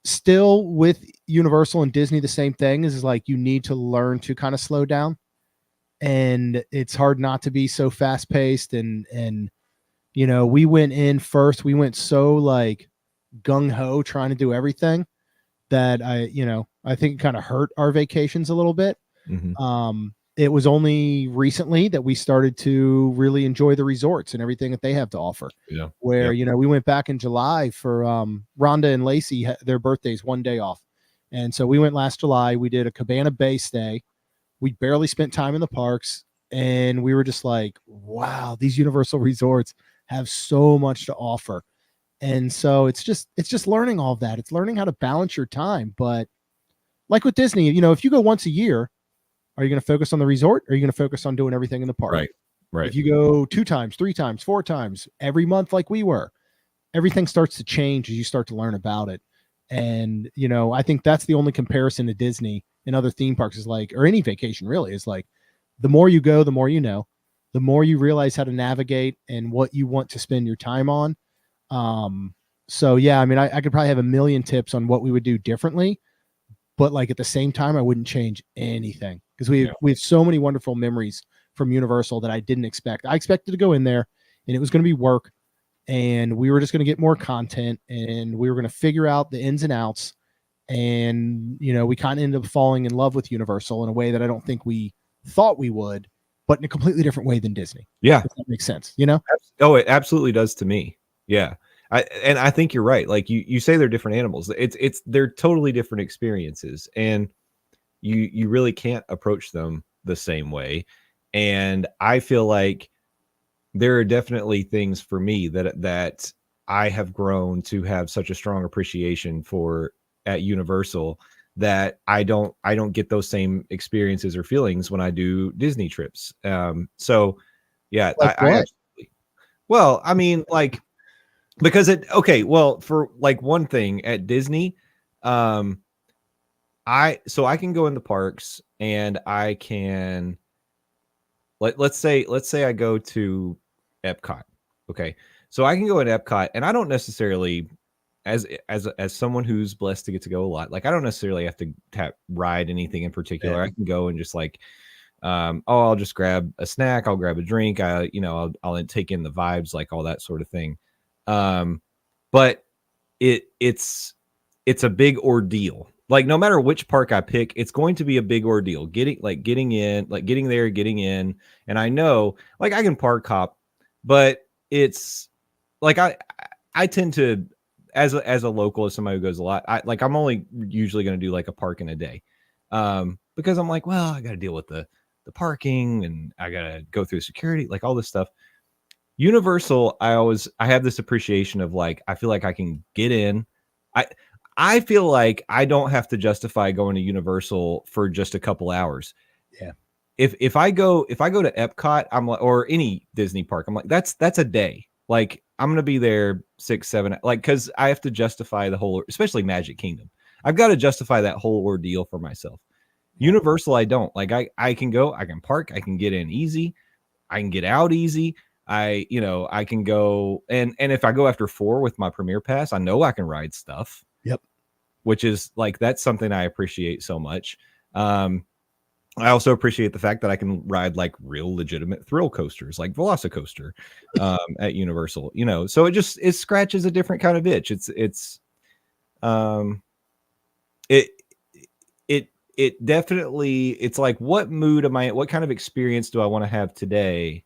Speaker 3: Still with Universal and Disney, the same thing is like you need to learn to kind of slow down, and it's hard not to be so fast paced. And we went in first. We went so like gung-ho trying to do everything that I think kind of hurt our vacations a little bit. It was only recently that we started to really enjoy the resorts and everything that they have to offer.
Speaker 1: Yeah.
Speaker 3: Where, we went back in July for Rhonda and Lacey, their birthdays, one day off. And so we went last July. We did a Cabana Bay stay. We barely spent time in the parks. And we were just like, wow, these Universal resorts have so much to offer. And so it's just learning all of that. It's learning how to balance your time. But like with Disney, if you go once a year, are you going to focus on the resort? Or are you going to focus on doing everything in the park?
Speaker 1: Right.
Speaker 3: If you go 2 times, 3 times, 4 times every month, like we were, everything starts to change as you start to learn about it. And, I think that's the only comparison to Disney and other theme parks is like, or any vacation really, is like, the more you go, the more you know, the more you realize how to navigate and what you want to spend your time on. So yeah, I mean, I could probably have a million tips on what we would do differently, but like at the same time, I wouldn't change anything because we have so many wonderful memories from Universal that I didn't expect. I expected to go in there and it was going to be work and we were just going to get more content and we were going to figure out the ins and outs. And, we kind of ended up falling in love with Universal in a way that I don't think we thought we would, but in a completely different way than Disney.
Speaker 1: Yeah.
Speaker 3: If that makes sense,
Speaker 1: Oh, it absolutely does to me. Yeah. I think you're right. Like you say they're different animals. They're totally different experiences and you really can't approach them the same way. And I feel like there are definitely things for me that I have grown to have such a strong appreciation for at Universal that I don't get those same experiences or feelings when I do Disney trips. So yeah,
Speaker 3: Like
Speaker 1: I absolutely, well, I mean, like, because for like one thing at Disney, I can go in the parks and I can let's say I go to Epcot. Okay. So I can go in Epcot and I don't necessarily as someone who's blessed to get to go a lot, like I don't necessarily have to ride anything in particular. I can go and just like I'll just grab a snack, I'll grab a drink, I'll take in the vibes, like all that sort of thing. But it's a big ordeal. Like no matter which park I pick, it's going to be a big ordeal. Getting in. And I know like I can park hop, but it's like I tend to as a local, as somebody who goes a lot, I'm only usually going to do like a park in a day. Because I'm like, well, I got to deal with the parking and I got to go through security, like all this stuff. Universal, I have this appreciation of like, I feel like I can get in. I feel like I don't have to justify going to Universal for just a couple hours.
Speaker 3: Yeah.
Speaker 1: If I go to Epcot, I'm like, or any Disney park, I'm like, that's a day. Like I'm going to be there 6, 7, like, cause I have to justify the whole, especially Magic Kingdom. I've got to justify that whole ordeal for myself. Universal, I don't. Like I can go, I can park, I can get in easy, I can get out easy. I can go and if I go after 4 with my Premier Pass, I know I can ride stuff.
Speaker 3: Yep.
Speaker 1: Which is like, that's something I appreciate so much. I also appreciate the fact that I can ride like real legitimate thrill coasters, like Velocicoaster, at Universal, so it scratches a different kind of itch. It definitely, it's like, what mood am I, what kind of experience do I want to have today?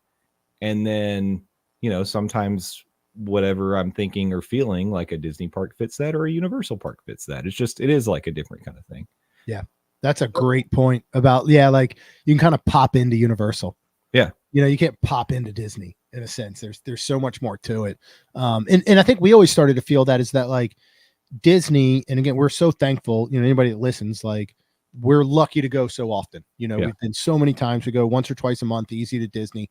Speaker 1: And then, sometimes whatever I'm thinking or feeling, like a Disney park fits that or a Universal park fits that. It is like a different kind of thing.
Speaker 3: Yeah. That's a great point about, like you can kind of pop into Universal.
Speaker 1: Yeah.
Speaker 3: You can't pop into Disney in a sense. There's so much more to it. And I think we always started to feel that is that like Disney, and again, we're so thankful, anybody that listens, like we're lucky to go so often. We've been so many times. We go once or twice a month, easy to Disney,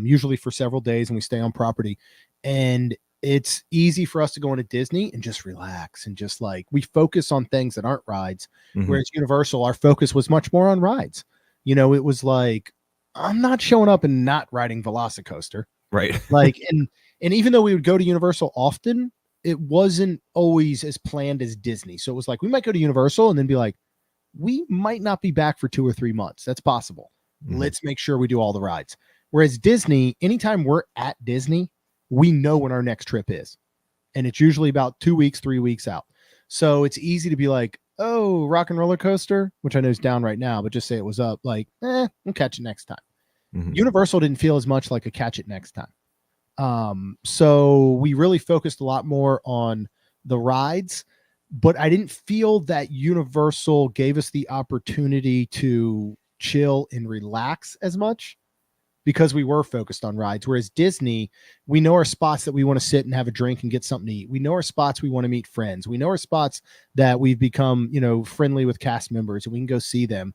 Speaker 3: usually for several days, and we stay on property. And it's easy for us to go into Disney and just relax and just like we focus on things that aren't rides. Mm-hmm. Whereas Universal, our focus was much more on rides. It was like, I'm not showing up and not riding Velocicoaster.
Speaker 1: Right.
Speaker 3: Like, and even though we would go to Universal often, it wasn't always as planned as Disney. So it was like, we might go to Universal and then be like, we might not be back for 2 or 3 months. That's possible. Mm-hmm. Let's make sure we do all the rides. Whereas Disney, anytime we're at Disney, we know when our next trip is. and it's usually about 2 weeks, 3 weeks out. So it's easy to be like, oh, Rock and Roller Coaster, which I know is down right now, but just say it was up, like, we'll catch it next time. Universal didn't feel as much like a catch it next time. So we really focused a lot more on the rides, but I didn't feel that Universal gave us the opportunity to chill and relax as much because we were focused on rides. Whereas Disney, we know our spots that we want to sit and have a drink and get something to eat. We know our spots we want to meet friends. We know our spots that we've become, friendly with cast members and we can go see them.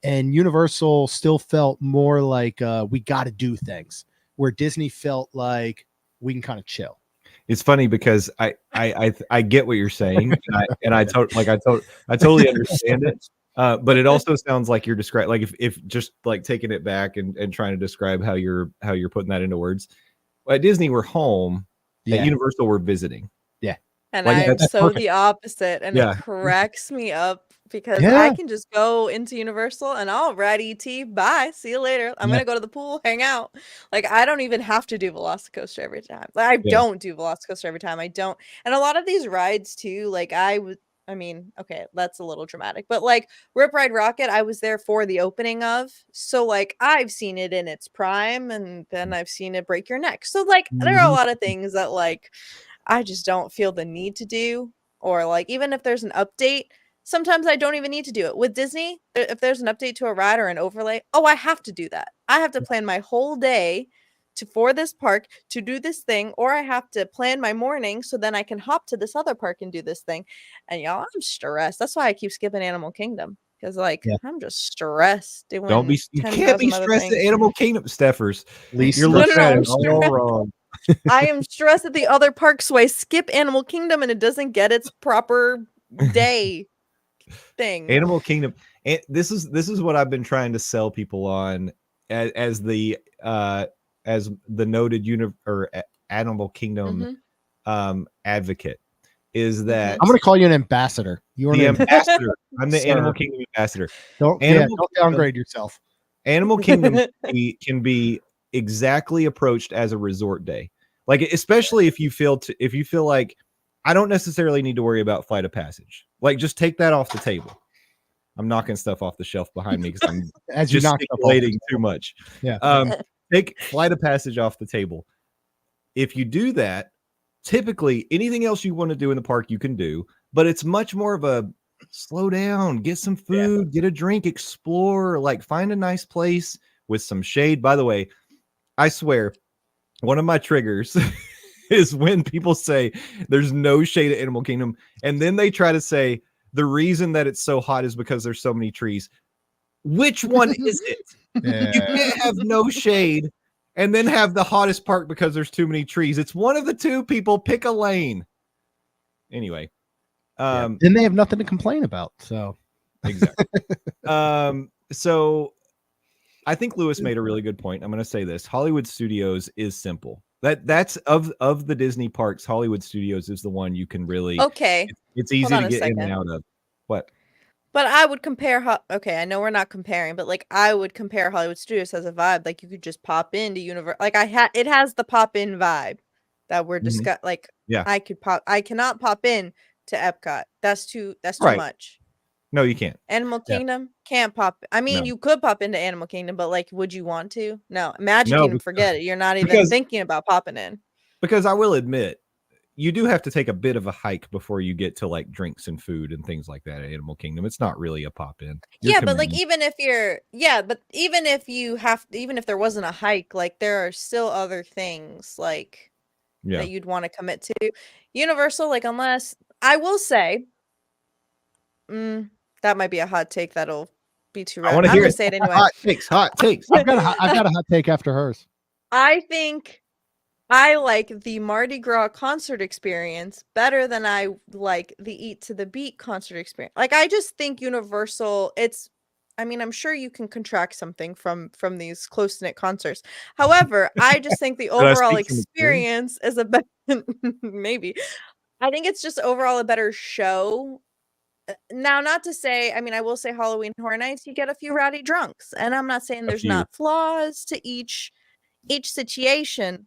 Speaker 3: And Universal still felt more like we got to do things, where Disney felt like we can kind of chill.
Speaker 1: It's funny because I get what you're saying, and I totally understand it. But it also sounds like you're describing, like if just like taking it back and trying to describe how you're putting that into words. At Disney, we're home.
Speaker 3: Yeah.
Speaker 1: At Universal, we're visiting.
Speaker 3: Yeah.
Speaker 2: And
Speaker 1: Like,
Speaker 2: I'm
Speaker 3: that's
Speaker 2: so
Speaker 3: perfect.
Speaker 2: the opposite, and
Speaker 1: Yeah.
Speaker 2: it cracks me up because
Speaker 3: Yeah.
Speaker 2: I can just go into Universal and all right, ET, bye, see you later. I'm gonna go to the pool, hang out. Like I don't even have to do Velocicoaster every time. Like I don't do Velocicoaster every time. I don't. And a lot of these rides too, like I mean, okay, that's a little dramatic, but like Rip Ride Rocket, I was there for the opening of, so like I've seen it in its prime, and then I've seen it break your neck. So like there are a lot of things that like I just don't feel the need to do, or like even if there's an update, sometimes I don't even need to do it. With Disney, if there's an update to a ride or an overlay, oh, I have to do that. I have to plan my whole day for this park to do this thing, or I have to plan my morning so then I can hop to this other park and do this thing. And y'all, I'm stressed. That's why I keep skipping Animal Kingdom, because like I'm just stressed doing
Speaker 1: Don't be. You can't be
Speaker 2: 10,000 other
Speaker 1: stressed at
Speaker 2: things.
Speaker 1: Animal Kingdom, Steffers.
Speaker 3: Lisa.
Speaker 1: You're
Speaker 2: No,
Speaker 1: looking
Speaker 2: no,
Speaker 1: at
Speaker 2: I'm
Speaker 1: it all
Speaker 2: stressed.
Speaker 1: wrong.
Speaker 2: I am stressed at the other parks, so I skip Animal Kingdom and it doesn't get its proper day thing.
Speaker 1: Animal Kingdom. And this is what I've been trying to sell people on as the noted Animal Kingdom advocate, is that
Speaker 3: I'm going to call you an ambassador. You are
Speaker 1: the
Speaker 3: an
Speaker 1: ambassador. I'm the
Speaker 3: Sir.
Speaker 1: Animal Kingdom ambassador.
Speaker 3: Don't downgrade yourself.
Speaker 1: Animal Kingdom can be exactly approached as a resort day. Like, especially if you feel like I don't necessarily need to worry about Flight of Passage. Like, just take that off the table. I'm knocking stuff off the shelf behind me because I'm
Speaker 3: As you knock
Speaker 1: gesticulating too much.
Speaker 3: Yeah.
Speaker 1: Take Flight of Passage off the table. If you do that, typically anything else you want to do in the park, you can do, but it's much more of a slow down, get some food, get a drink, explore, like find a nice place with some shade. By the way, I swear, one of my triggers is when people say there's no shade at Animal Kingdom, and then they try to say the reason that it's so hot is because there's so many trees. Which one is it?
Speaker 3: Yeah.
Speaker 1: You can't have no shade and then have the hottest park because there's too many trees. It's one of the two. People, pick a lane. Anyway,
Speaker 3: Then they have nothing to complain about. So
Speaker 1: exactly. So I think Lewis made a really good point. I'm going to say this: Hollywood Studios is simple. That's of the Disney parks. Hollywood Studios is the one you can really.
Speaker 2: Okay.
Speaker 1: It's easy to get in and out of. What?
Speaker 2: But I would compare. Okay, I know we're not comparing, but like I would compare Hollywood Studios as a vibe. Like you could just pop into Universe. Like it has the pop in vibe that we're discussing. Like
Speaker 1: Yeah.
Speaker 2: I cannot pop in to Epcot. That's too
Speaker 1: Right.
Speaker 2: much.
Speaker 1: No, you can't.
Speaker 2: Animal Kingdom can't pop. I mean,
Speaker 1: No.
Speaker 2: you could pop into Animal Kingdom, but like, would you want to? No, Magic
Speaker 1: No,
Speaker 2: Kingdom, forget it. You're not even
Speaker 1: because-
Speaker 2: thinking about popping in.
Speaker 1: Because I will admit, you do have to take a bit of a hike before you get to like drinks and food and things like that at Animal Kingdom. It's not really a pop in.
Speaker 2: Yeah, but like even if there wasn't a hike, like there are still other things like that you'd want to commit to. Universal, like unless I will say, that might be a hot take that'll be too rad. I'm gonna say it anyway.
Speaker 1: Hot takes.
Speaker 3: I've got a hot take after hers.
Speaker 2: I think I like the Mardi Gras concert experience better than I like the Eat to the Beat concert experience. Like I just think Universal, I mean, I'm sure you can contract something from these close-knit concerts. However, I just think the overall experience is a better maybe. I think it's just overall a better show. Now, not to say, I mean, I will say Halloween Horror Nights, you get a few rowdy drunks, and I'm not saying there's not flaws to each situation,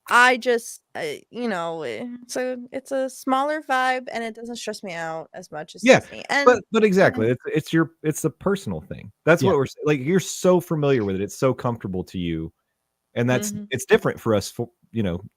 Speaker 2: I just, it's a smaller vibe, and it doesn't stress me out as much as
Speaker 1: Yeah,
Speaker 2: Disney. And
Speaker 1: but exactly, it's a personal thing. That's
Speaker 3: Yeah.
Speaker 1: what we're like. You're so familiar with it. It's so comfortable to you, and
Speaker 2: Mhm.
Speaker 1: it's different for us, for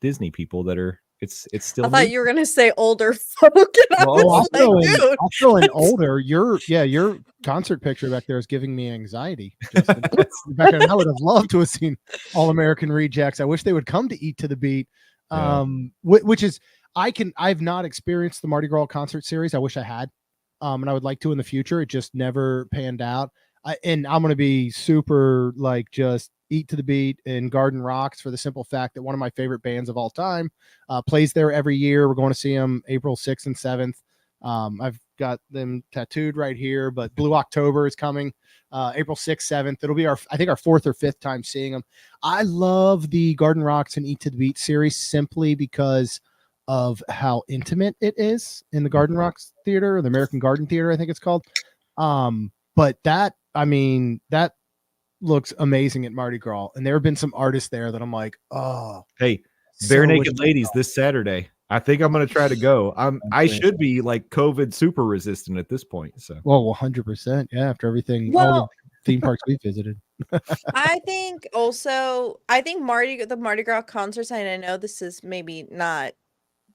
Speaker 1: Disney people that are. It's
Speaker 2: I
Speaker 1: still
Speaker 2: thought
Speaker 1: new.
Speaker 2: you were gonna say older folk, and I
Speaker 1: Well,
Speaker 3: Oh, I'll
Speaker 2: was like,
Speaker 3: throw in.
Speaker 2: dude,
Speaker 3: I'll throw in
Speaker 2: that's-
Speaker 3: older. Your concert picture back there is giving me anxiety. Justin. Back then, I would have loved to have seen All American Rejects. I wish they would come to Eat to the Beat.
Speaker 1: Yeah.
Speaker 3: Which is I've not experienced the Mardi Gras concert series. I wish I had, and I would like to in the future. It just never panned out. And I'm going to be super like just Eat to the Beat and Garden Rocks for the simple fact that one of my favorite bands of all time plays there every year. We're going to see them April 6th and 7th. I've got them tattooed right here, but Blue October is coming April 6th, 7th. It'll be I think our 4th or 5th time seeing them. I love the Garden Rocks and Eat to the Beat series simply because of how intimate it is in the Garden Rocks Theater, the American Garden Theater, I think it's called. But that looks amazing at Mardi Gras. And there have been some artists there that I'm like, oh,
Speaker 1: Hey,
Speaker 3: so
Speaker 1: Bare
Speaker 3: wish
Speaker 1: Naked
Speaker 3: I
Speaker 1: Ladies this Saturday. I think I'm going to try to go. I
Speaker 3: great.
Speaker 1: should be like COVID super resistant at this point. So,
Speaker 3: Well, 100%. Yeah. After everything, all the
Speaker 2: well,
Speaker 3: theme parks we visited.
Speaker 2: I think the Mardi Gras concerts, and I know this is maybe not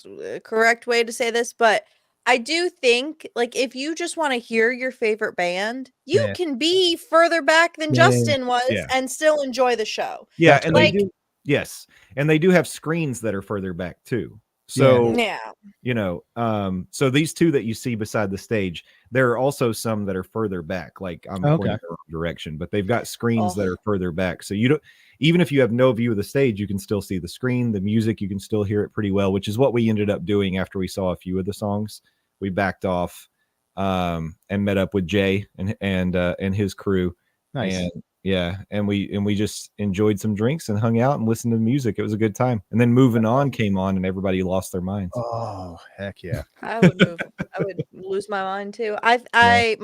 Speaker 2: the correct way to say this, but I do think like if you just want to hear your favorite band, you
Speaker 3: Yeah.
Speaker 2: can be further back than
Speaker 3: Yeah.
Speaker 2: Justin was
Speaker 1: Yeah.
Speaker 2: and still enjoy the show.
Speaker 1: yeah,
Speaker 3: That's
Speaker 1: and
Speaker 3: right.
Speaker 1: they do. Yes, and they do have screens that are further back too.
Speaker 3: Yeah.
Speaker 1: So,
Speaker 2: Yeah.
Speaker 1: so these two that you see beside the stage, there are also some that are further back. Like I'm
Speaker 3: Okay.
Speaker 1: pointing the wrong direction, but they've got screens that
Speaker 2: Oh.
Speaker 1: are further back. So you don't, even if you have no view of the stage, you can still see the screen, the music, you can still hear it pretty well, which is what we ended up doing after we saw a few of the songs. We backed off and met up with Jay and his crew.
Speaker 3: Nice.
Speaker 1: And yeah, and we just enjoyed some drinks and hung out and listened to music. It was a good time. And then Moving On came on and everybody lost their minds.
Speaker 3: Oh, heck yeah.
Speaker 2: I would lose my mind too. I think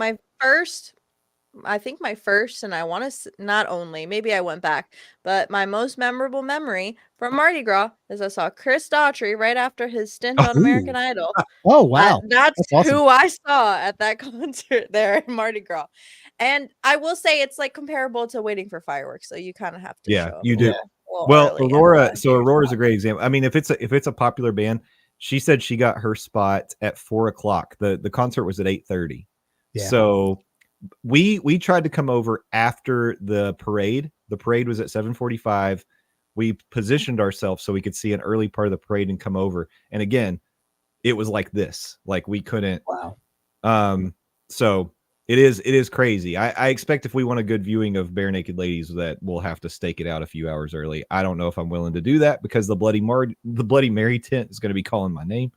Speaker 2: my first, and I want to not only, maybe I went back, but my most memorable memory from Mardi Gras is I saw Chris Daughtry right after his stint on American Idol.
Speaker 3: Oh, wow.
Speaker 2: That's
Speaker 3: awesome.
Speaker 2: who I saw at that concert there in Mardi Gras. And I will say it's like comparable to Waiting for Fireworks, so you kind of have to show up
Speaker 1: You
Speaker 2: a
Speaker 1: do.
Speaker 2: little
Speaker 1: Well,
Speaker 2: early and,
Speaker 1: Aurora. So Aurora's a great example. I mean, if it's a popular band, she said she got her spot at 4:00. The concert was at 8:30.
Speaker 3: Yeah.
Speaker 1: So we tried to come over after the parade. The parade was at 7:45. We positioned ourselves so we could see an early part of the parade and come over. And again, it was like this. Like we couldn't.
Speaker 3: Wow.
Speaker 1: So it is crazy. I expect if we want a good viewing of Bare Naked Ladies that we'll have to stake it out a few hours early. I don't know if I'm willing to do that because the Bloody Mary tent is going to be calling my name.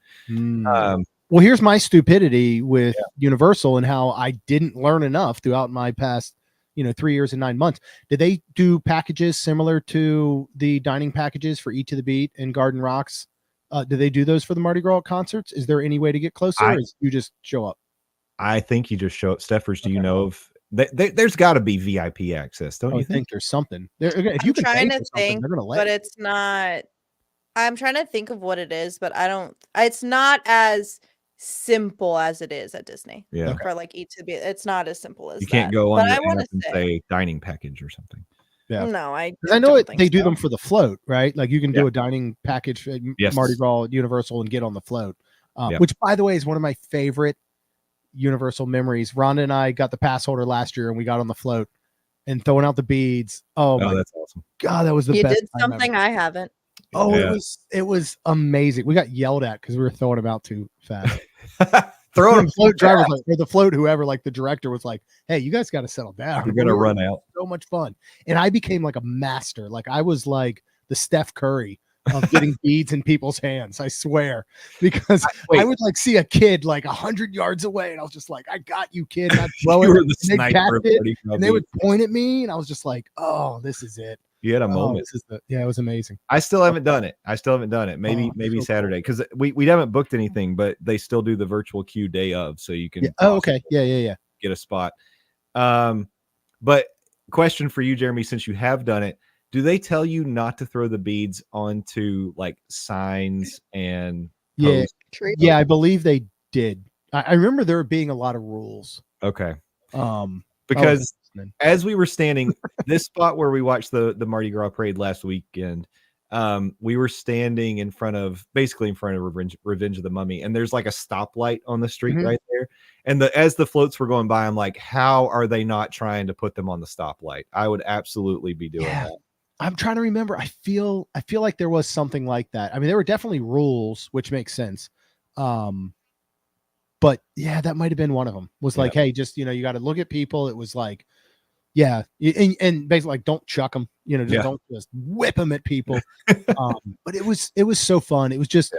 Speaker 3: Well, here's my stupidity with Universal and how I didn't learn enough throughout my past, 3 years and 9 months. Did they do packages similar to the dining packages for Eat to the Beat and Garden Rocks? Do they do those for the Mardi Gras concerts? Is there any way to get closer, or you just show up?
Speaker 1: I think you just show up. Steffers, do you know of there's got to be VIP access, don't you think?
Speaker 3: There's something there? If you can
Speaker 2: trying
Speaker 3: pay
Speaker 2: to
Speaker 3: for something,
Speaker 2: think,
Speaker 3: they're gonna let
Speaker 2: but
Speaker 3: you.
Speaker 2: it's not. I'm trying to think of what it is, but it's not as simple as it is at Disney.
Speaker 1: Yeah.
Speaker 2: For like Eat to Be, it's not as simple as
Speaker 1: You can't
Speaker 2: that.
Speaker 1: go on
Speaker 2: But
Speaker 1: your
Speaker 2: I want
Speaker 1: app and
Speaker 2: to
Speaker 1: say dining package or something.
Speaker 3: Yeah.
Speaker 2: no,
Speaker 3: I know
Speaker 2: don't think
Speaker 3: they do
Speaker 2: so.
Speaker 3: them for the float, right? Like you can do
Speaker 1: Yeah.
Speaker 3: a dining package at
Speaker 1: Yes.
Speaker 3: Mardi Gras Universal and get on the float,
Speaker 1: Yeah.
Speaker 3: which, by the way, is one of my favorite Universal memories. Rhonda and I got the pass holder last year, and we got on the float and throwing out the beads. Oh my
Speaker 1: that's awesome.
Speaker 3: God, that was the
Speaker 2: You
Speaker 3: best
Speaker 2: did
Speaker 3: time
Speaker 2: something
Speaker 3: ever.
Speaker 2: I haven't.
Speaker 3: Oh,
Speaker 1: Yeah.
Speaker 3: it was amazing. We got yelled at because we were throwing them out too fast.
Speaker 1: Throwing them
Speaker 3: the float driver, or the float, whoever, like the director was like, "Hey, you guys got to settle down.
Speaker 1: You're gonna run out."
Speaker 3: So much fun, and I became like a master. Like I was like the Steph Curry of getting beads in people's hands. I swear, because I would like see a kid like 100 yards away, and I was just like, "I got you, kid." And I'd throw
Speaker 1: You
Speaker 3: it,
Speaker 1: were the
Speaker 3: and they'd catch
Speaker 1: sniper,
Speaker 3: it,
Speaker 1: buddy,
Speaker 3: and they would point at me, and I was just like, "Oh, this is it."
Speaker 1: You had a
Speaker 3: Oh,
Speaker 1: moment.
Speaker 3: it was amazing.
Speaker 1: I still haven't done it. Maybe
Speaker 3: so cool.
Speaker 1: Saturday, because we haven't booked anything, but they still do the virtual queue day of, so you can
Speaker 3: Oh, okay. Yeah.
Speaker 1: get a spot. But question for you, Jeremy, since you have done it, do they tell you not to throw the beads onto like signs and
Speaker 3: Yeah,
Speaker 1: posts?
Speaker 2: Tree.
Speaker 3: yeah, I believe they did. I remember there being a lot of rules.
Speaker 1: Okay.
Speaker 3: Because
Speaker 1: as we were standing, this spot where we watched the Mardi Gras parade last weekend, we were standing basically in front of Revenge of the Mummy, and there's like a stoplight on the street right there. And as the floats were going by, I'm like, how are they not trying to put them on the stoplight? I would absolutely be doing that.
Speaker 3: I'm trying to remember. I feel like there was something like that. I mean, there were definitely rules, which makes sense. But yeah, that might have been one of them. Was like, hey, just you got to look at people. It was like, yeah, and basically like, don't chuck them. Don't just whip them at people. But it was so fun. It was just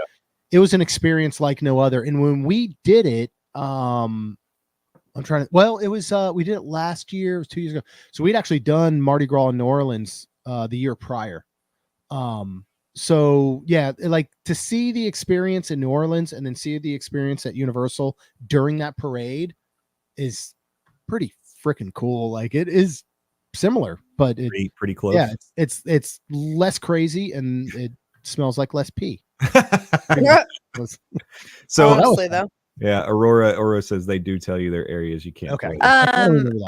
Speaker 3: it was an experience like no other. And when we did it, it was we did it last year. It was 2 years ago. So we'd actually done Mardi Gras in New Orleans the year prior. So yeah, like to see the experience in New Orleans and then see the experience at Universal during that parade is pretty freaking cool. Like it is similar, but
Speaker 1: pretty close.
Speaker 3: Yeah, it's less crazy and it smells like less pee.
Speaker 1: So
Speaker 2: honestly, though.
Speaker 1: Yeah, Aurora says they do tell you their areas you can't.
Speaker 3: Okay.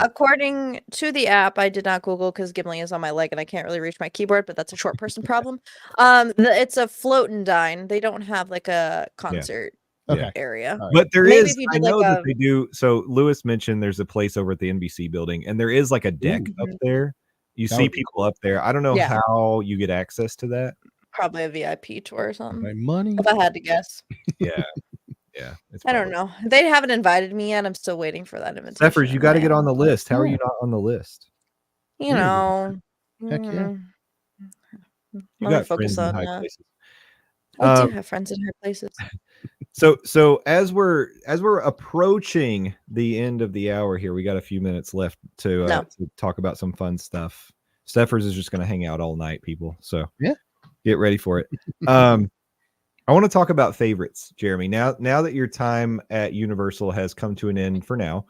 Speaker 2: According to the app, I did not Google because Gimli is on my leg and I can't really reach my keyboard, but that's a short person problem. It's a float and dine. They don't have like a concert area.
Speaker 1: But there is, I know that they do. So Lewis mentioned there's a place over at the NBC building, and there is like a deck up there. You see people up there. I don't know how you get access to that.
Speaker 2: Probably a VIP tour or something.
Speaker 3: My money.
Speaker 2: If I had to guess.
Speaker 1: Yeah.
Speaker 2: I don't know. They haven't invited me yet. I'm still waiting for that invitation.
Speaker 1: Zephyrs, you got to get on the list. How are you not on the list?
Speaker 2: You know.
Speaker 3: Heck yeah.
Speaker 1: You got friends in high places.
Speaker 2: I do have friends in high places.
Speaker 1: So as we're approaching the end of the hour here, we got a few minutes left to talk about some fun stuff. Zephyrs is just going to hang out all night, people. So get ready for it. I want to talk about favorites, Jeremy. Now that your time at Universal has come to an end for now,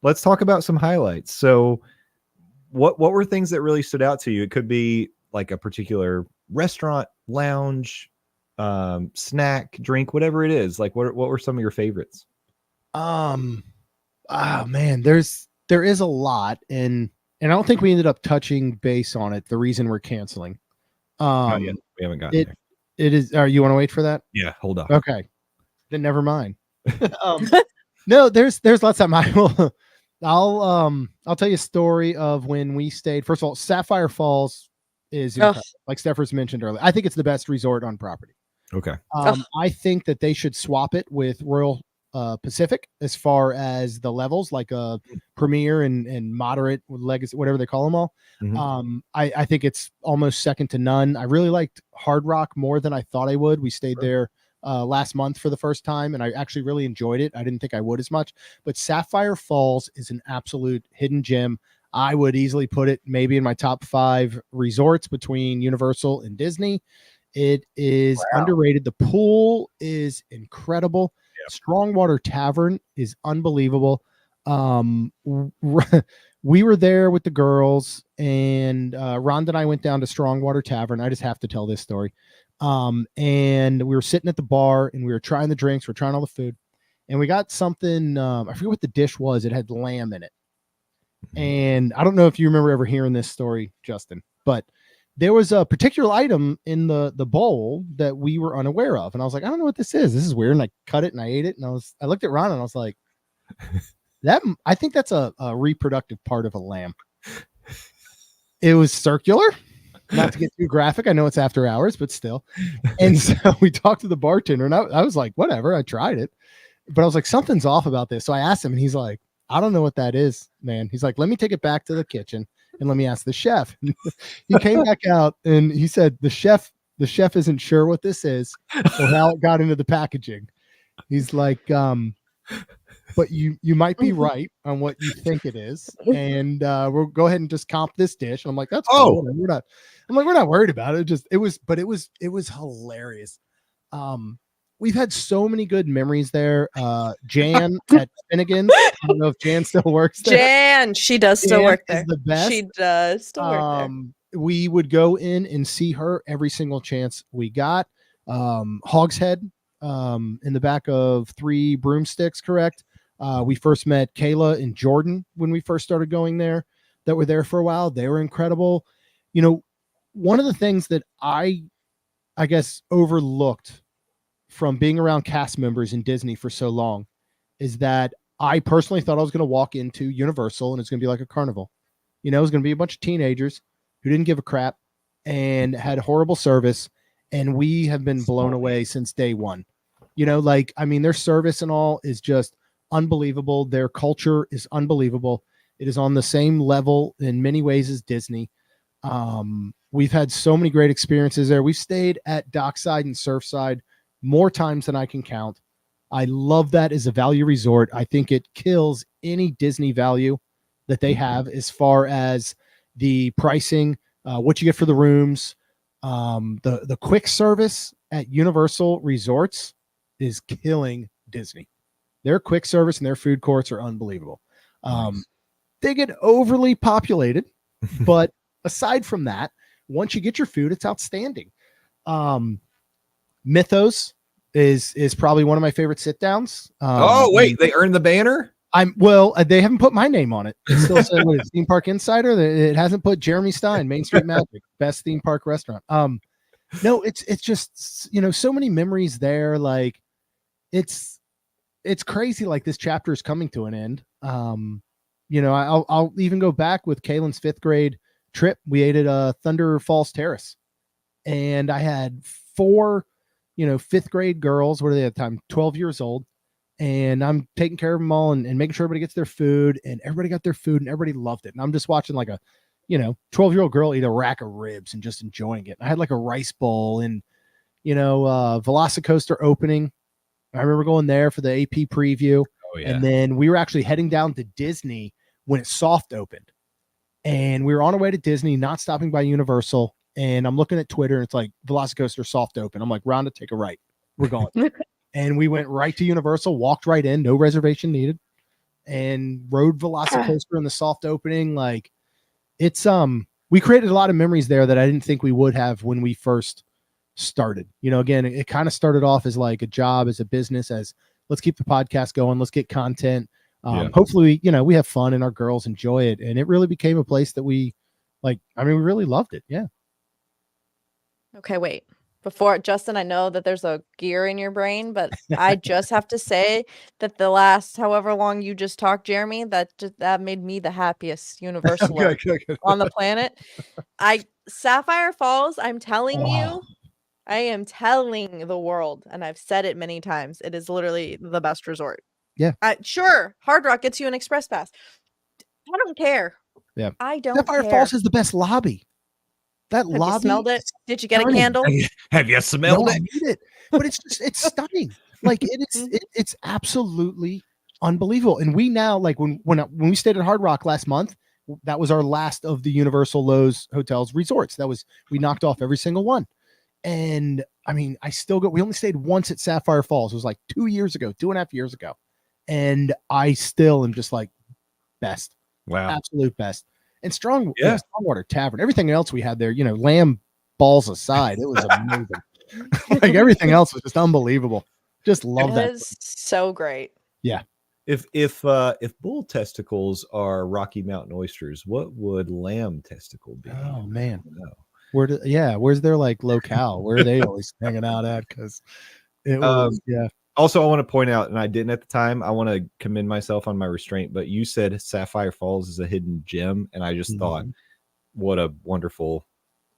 Speaker 1: let's talk about some highlights. So what were things that really stood out to you? It could be like a particular restaurant, lounge, snack, drink, whatever it is. Like what were some of your favorites?
Speaker 3: Man, there is a lot, and I don't think we ended up touching base on it. The reason we're canceling.
Speaker 1: We haven't gotten there.
Speaker 3: It is. You want to wait for that?
Speaker 1: Yeah, hold on.
Speaker 3: Okay, then never mind. No, there's lots of time. I'll tell you a story of when we stayed. First of all, Sapphire Falls is like Stephers mentioned earlier. I think it's the best resort on property.
Speaker 1: Okay.
Speaker 3: I think that they should swap it with Royal Pacific as far as the levels, like a premier and moderate legacy, whatever they call them all. I think it's almost second to none. I really liked Hard Rock more than I thought I would. We stayed there last month for the first time, and I actually really enjoyed it. I didn't think I would as much, but Sapphire Falls is an absolute hidden gem. I would easily put it maybe in my top 5 resorts between Universal and Disney. It is underrated. The pool is incredible. Strongwater Tavern is unbelievable. We were there with the girls, and Rhonda and I went down to Strongwater Tavern. I just have to tell this story. And we were sitting at the bar, and we were trying the drinks. We're trying all the food, and we got something. I forget what the dish was. It had lamb in it. And I don't know if you remember ever hearing this story, Justin, but there was a particular item in the bowl that we were unaware of. And I was like, I don't know what this is. This is weird. And I cut it and I ate it. And I looked at Ron and I was like, I think that's a reproductive part of a lamb. It was circular, not to get too graphic. I know it's after hours, but still. And so we talked to the bartender, and I was like, whatever, I tried it, but I was like, something's off about this. So I asked him, and he's like, I don't know what that is, man. He's like, let me take it back to the kitchen and let me ask the chef. He came back out and he said, the chef isn't sure what this is or how it got into the packaging. He's like, but you might be right on what you think it is. And we'll go ahead and just comp this dish. And I'm like, that's cool. We're not worried about it. It was hilarious. We've had so many good memories there. Jan at Finnegan's. I don't know if Jan still works there.
Speaker 2: Jan, she does still work there.
Speaker 3: Is the best.
Speaker 2: She does still work there.
Speaker 3: we would go in and see her every single chance we got. Hogshead, in the back of 3 broomsticks, correct? We first met Kayla and Jordan when we first started going there, that were there for a while. They were incredible. You know, one of the things that I guess overlooked from being around cast members in Disney for so long is that I personally thought I was going to walk into Universal and it's going to be like a carnival. You know, it was going to be a bunch of teenagers who didn't give a crap and had horrible service. And we have been blown away since day one. You know, like, I mean, their service and all is just unbelievable. Their culture is unbelievable. It is on the same level in many ways as Disney. We've had so many great experiences there. We've stayed at Dockside and Surfside more times than I can count. I love that as a value resort. I think it kills any Disney value that they have as far as the pricing, what you get for the rooms. The quick service at Universal Resorts is killing Disney. Their quick service and their food courts are unbelievable.
Speaker 1: Nice.
Speaker 3: They get overly populated, but aside from that, once you get your food, it's outstanding. Mythos is probably one of my favorite sit downs.
Speaker 1: Oh, wait, they earned the banner?
Speaker 3: They haven't put my name on it. It still says what is Theme Park Insider. It hasn't put Jeremy Stein, Main Street Magic, best theme park restaurant. No, it's just, you know, so many memories there. Like it's crazy. Like this chapter is coming to an end. You know, I'll even go back with Kaylin's 5th grade trip. We ate at Thunder Falls Terrace, and I had 4, 5th grade girls. What are they at the time? 12 years old. And I'm taking care of them all and making sure everybody gets their food, and everybody got their food and everybody loved it. And I'm just watching like a, 12-year-old girl eat a rack of ribs and just enjoying it. I had like a rice bowl and, Velocicoaster opening. I remember going there for the AP preview.
Speaker 1: Oh, yeah.
Speaker 3: And then we were actually heading down to Disney when it soft opened, and we were on our way to Disney, not stopping by Universal. And I'm looking at Twitter and it's like Velocicoaster soft open. I'm like, Rhonda, take a right. We're going. And we went right to Universal, walked right in, no reservation needed, and rode Velocicoaster in the soft opening. Like it's, we created a lot of memories there that I didn't think we would have when we first started. Again, it kind of started off as like a job, as a business, as let's keep the podcast going. Let's get content. Hopefully, we have fun and our girls enjoy it. And it really became a place that we we really loved it. Yeah.
Speaker 2: Okay, wait. Before, Justin, I know that there's a gear in your brain, but I just have to say that the last however long you just talked, Jeremy, that made me the happiest Universaler on the planet. Sapphire Falls, I'm telling you, I am telling the world, and I've said it many times, it is literally the best resort.
Speaker 3: Yeah.
Speaker 2: Sure, Hard Rock gets you an express pass. I don't care.
Speaker 3: Yeah.
Speaker 2: I don't
Speaker 3: Sapphire
Speaker 2: care.
Speaker 3: Falls is the best lobby. That
Speaker 2: Have
Speaker 3: lobby.
Speaker 2: you smelled it? Did you get
Speaker 3: stunning.
Speaker 2: a candle?
Speaker 1: Have you smelled
Speaker 3: No,
Speaker 1: it?
Speaker 3: I need it. But it's stunning. Like it's absolutely unbelievable. And we now, like when we stayed at Hard Rock last month, that was our last of the Universal Lowe's hotels resorts. We knocked off every single one. And I mean, we only stayed once at Sapphire Falls. It was like 2.5 years ago. And I still am just like best.
Speaker 1: Wow.
Speaker 3: Absolute best. And Strongwater Tavern, everything else we had there, lamb balls aside, it was amazing. Like everything else was just unbelievable. Just love that.
Speaker 2: It was so great.
Speaker 3: Yeah.
Speaker 1: If bull testicles are Rocky Mountain oysters, what would lamb testicle be?
Speaker 3: Oh man. Where's their like locale? Where are they always hanging out at? Because it was
Speaker 1: Also, I want to point out, and I didn't at the time, I want to commend myself on my restraint, but you said Sapphire Falls is a hidden gem, and I just thought, what a wonderful,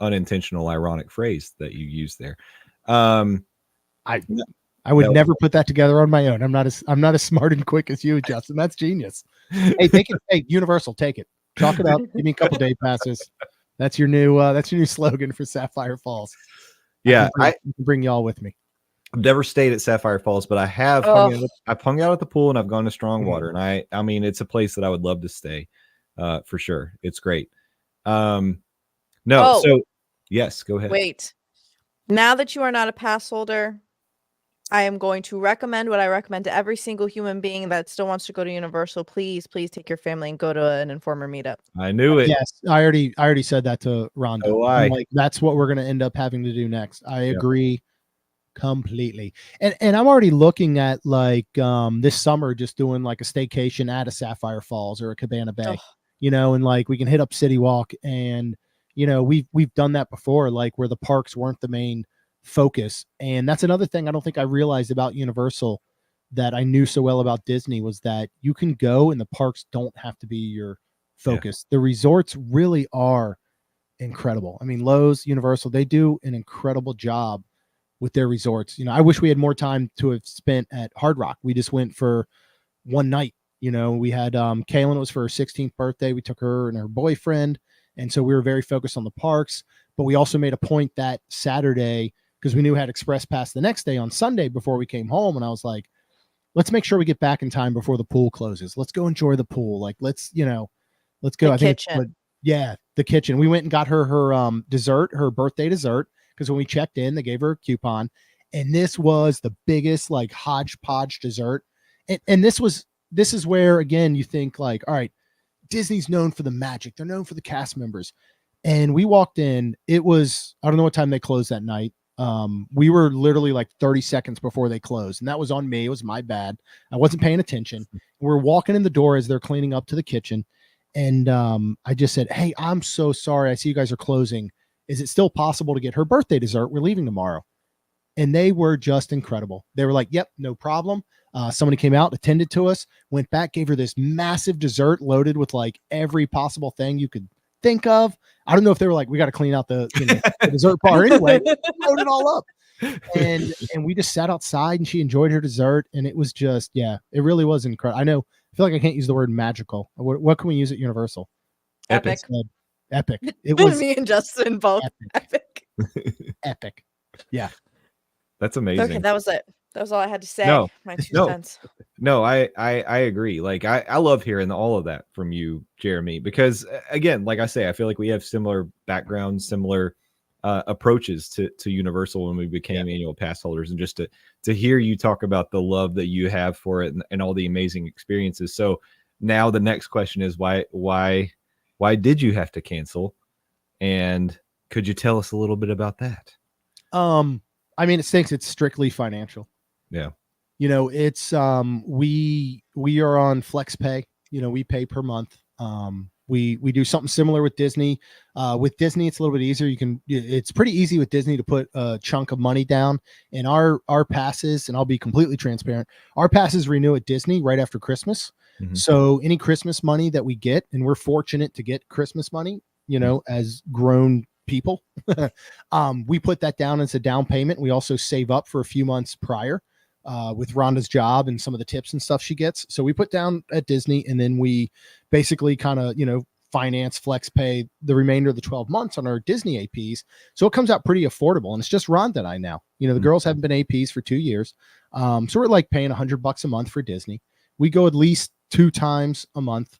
Speaker 1: unintentional, ironic phrase that you used there.
Speaker 3: I would never put that together on my own. I'm not as smart and quick as you, Justin. That's genius. Hey, take it. Hey, Universal, take it. Chalk it up. Give me a couple day passes. That's your new slogan for Sapphire Falls.
Speaker 1: Yeah,
Speaker 3: I can bring y'all with me.
Speaker 1: I've never stayed at Sapphire Falls, but I have I've hung out at the pool and I've gone to Strongwater, and I mean it's a place that I would love to stay, for sure. It's great. So yes, go ahead.
Speaker 2: Wait, now that you are not a pass holder, I am going to recommend what I recommend to every single human being that still wants to go to Universal. Please, please take your family and go to an Informer meetup.
Speaker 1: I knew it.
Speaker 3: Yes, I already said that to Rhonda.
Speaker 1: So
Speaker 3: I'm
Speaker 1: I.
Speaker 3: like, that's what we're gonna end up having to do next. I
Speaker 1: Yeah.
Speaker 3: agree completely. And I'm already looking at like this summer just doing like a staycation at a Sapphire Falls or a Cabana Bay,
Speaker 2: Ugh.
Speaker 3: you know, and like we can hit up City Walk, and you know, we've done that before, like where the parks weren't the main focus. And that's another thing I don't think I realized about Universal that I knew so well about Disney, was that you can go and the parks don't have to be your focus. The resorts really are incredible. I mean, Lowe's, Universal, they do an incredible job with their resorts. You know, I wish we had more time to have spent at Hard Rock. We just went for one night. You know, we had Kaylin, was for her 16th birthday. We took her and her boyfriend, and so we were very focused on the parks. But we also made a point that Saturday, because we knew we had Express Pass the next day on Sunday before we came home, and I was like, let's make sure we get back in time before the pool closes. Let's go enjoy the pool. Like, let's go.
Speaker 2: The
Speaker 3: I think
Speaker 2: kitchen.
Speaker 3: yeah, the kitchen. We went and got her dessert, her birthday dessert, because when we checked in, they gave her a coupon, and this was the biggest like hodgepodge dessert. And this is where again you think like, all right, Disney's known for the magic. They're known for the cast members. And we walked in. It was, I don't know what time they closed that night. We were literally like 30 seconds before they closed, and that was on me. It was my bad. I wasn't paying attention. We're walking in the door as they're cleaning up to the kitchen. And I just said, hey, I'm so sorry. I see you guys are closing. Is it still possible to get her birthday dessert? We're leaving tomorrow. And they were just incredible. They were like, yep, no problem. Somebody came out, attended to us, went back, gave her this massive dessert loaded with like every possible thing you could think of. I don't know if they were like, we got to clean out the dessert bar anyway. Load it all up. And we just sat outside and she enjoyed her dessert. And it was just, yeah, it really was incredible. I feel like I can't use the word magical. What can we use at Universal?
Speaker 2: Epic.
Speaker 3: Epic. It was
Speaker 2: Me and Justin both. Epic.
Speaker 3: epic. Yeah.
Speaker 1: That's amazing.
Speaker 2: Okay, that was it. That was all I had to say.
Speaker 1: No,
Speaker 2: My 2 cents.
Speaker 1: No, I agree. Like I love hearing all of that from you, Jeremy, because again, like I say, I feel like we have similar backgrounds, similar approaches to Universal when we became annual pass holders, and just to hear you talk about the love that you have for it and all the amazing experiences. So now the next question is why did you have to cancel? And could you tell us a little bit about that?
Speaker 3: I mean, it stinks. It's strictly financial.
Speaker 1: Yeah.
Speaker 3: You know, it's we are on flex pay. You know, we pay per month. We do something similar with Disney. With Disney, it's a little bit easier. It's pretty easy with Disney to put a chunk of money down. And our passes, and I'll be completely transparent, our passes renew at Disney right after Christmas.
Speaker 1: Mm-hmm.
Speaker 3: So any Christmas money that we get, and we're fortunate to get Christmas money, you know, as grown people, we put that down as a down payment. We also save up for a few months prior with Rhonda's job and some of the tips and stuff she gets. So we put down at Disney, and then we basically kind of, you know, finance, flex pay the remainder of the 12 months on our Disney APs. So it comes out pretty affordable. And it's just Rhonda and I now. You know, the girls haven't been APs for 2 years. So we're like paying $100 a month for Disney. We go at least 2 times a month.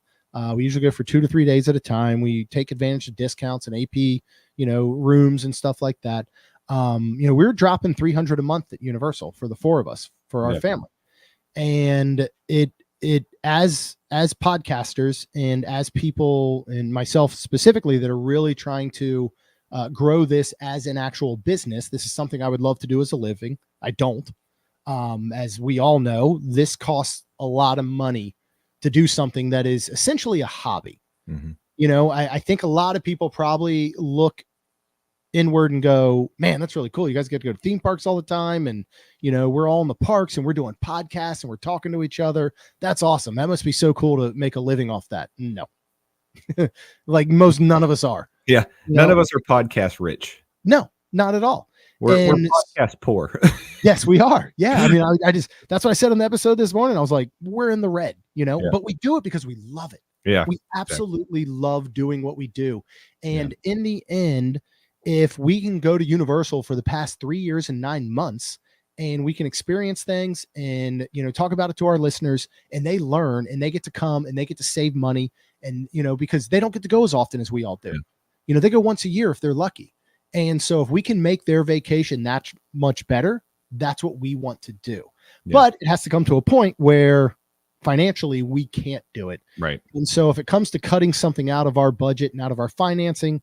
Speaker 3: We usually go for 2 to 3 days at a time. We take advantage of discounts and AP, you know, rooms and stuff like that. You know, we're dropping $300 a month at Universal for the 4 of us, for our family. And it as podcasters and as people, and myself specifically, that are really trying to grow this as an actual business. This is something I would love to do as a living. I don't. As we all know, this costs a lot of money to do something that is essentially a hobby.
Speaker 1: Mm-hmm.
Speaker 3: You know, I think a lot of people probably look inward and go, man, that's really cool. You guys get to go to theme parks all the time. And, you know, we're all in the parks and we're doing podcasts and we're talking to each other. That's awesome. That must be so cool to make a living off that. No, like none of us are.
Speaker 1: Yeah. None of us are podcast rich.
Speaker 3: No, not at all.
Speaker 1: We're podcast poor.
Speaker 3: Yes, we are. Yeah. I mean, I just, that's what I said on the episode this morning. I was like, we're in the red, you know, but we do it because we love it.
Speaker 1: Yeah.
Speaker 3: We absolutely love doing what we do. And in the end, if we can go to Universal for the past 3 years and 9 months, and we can experience things and, you know, talk about it to our listeners, and they learn and they get to come and they get to save money, and, you know, because they don't get to go as often as we all do. You know, they go once a year if they're lucky. And so if we can make their vacation that much better, that's what we want to do.
Speaker 1: Yeah.
Speaker 3: But it has to come to a point where financially we can't do it.
Speaker 1: Right.
Speaker 3: And so if it comes to cutting something out of our budget and out of our financing,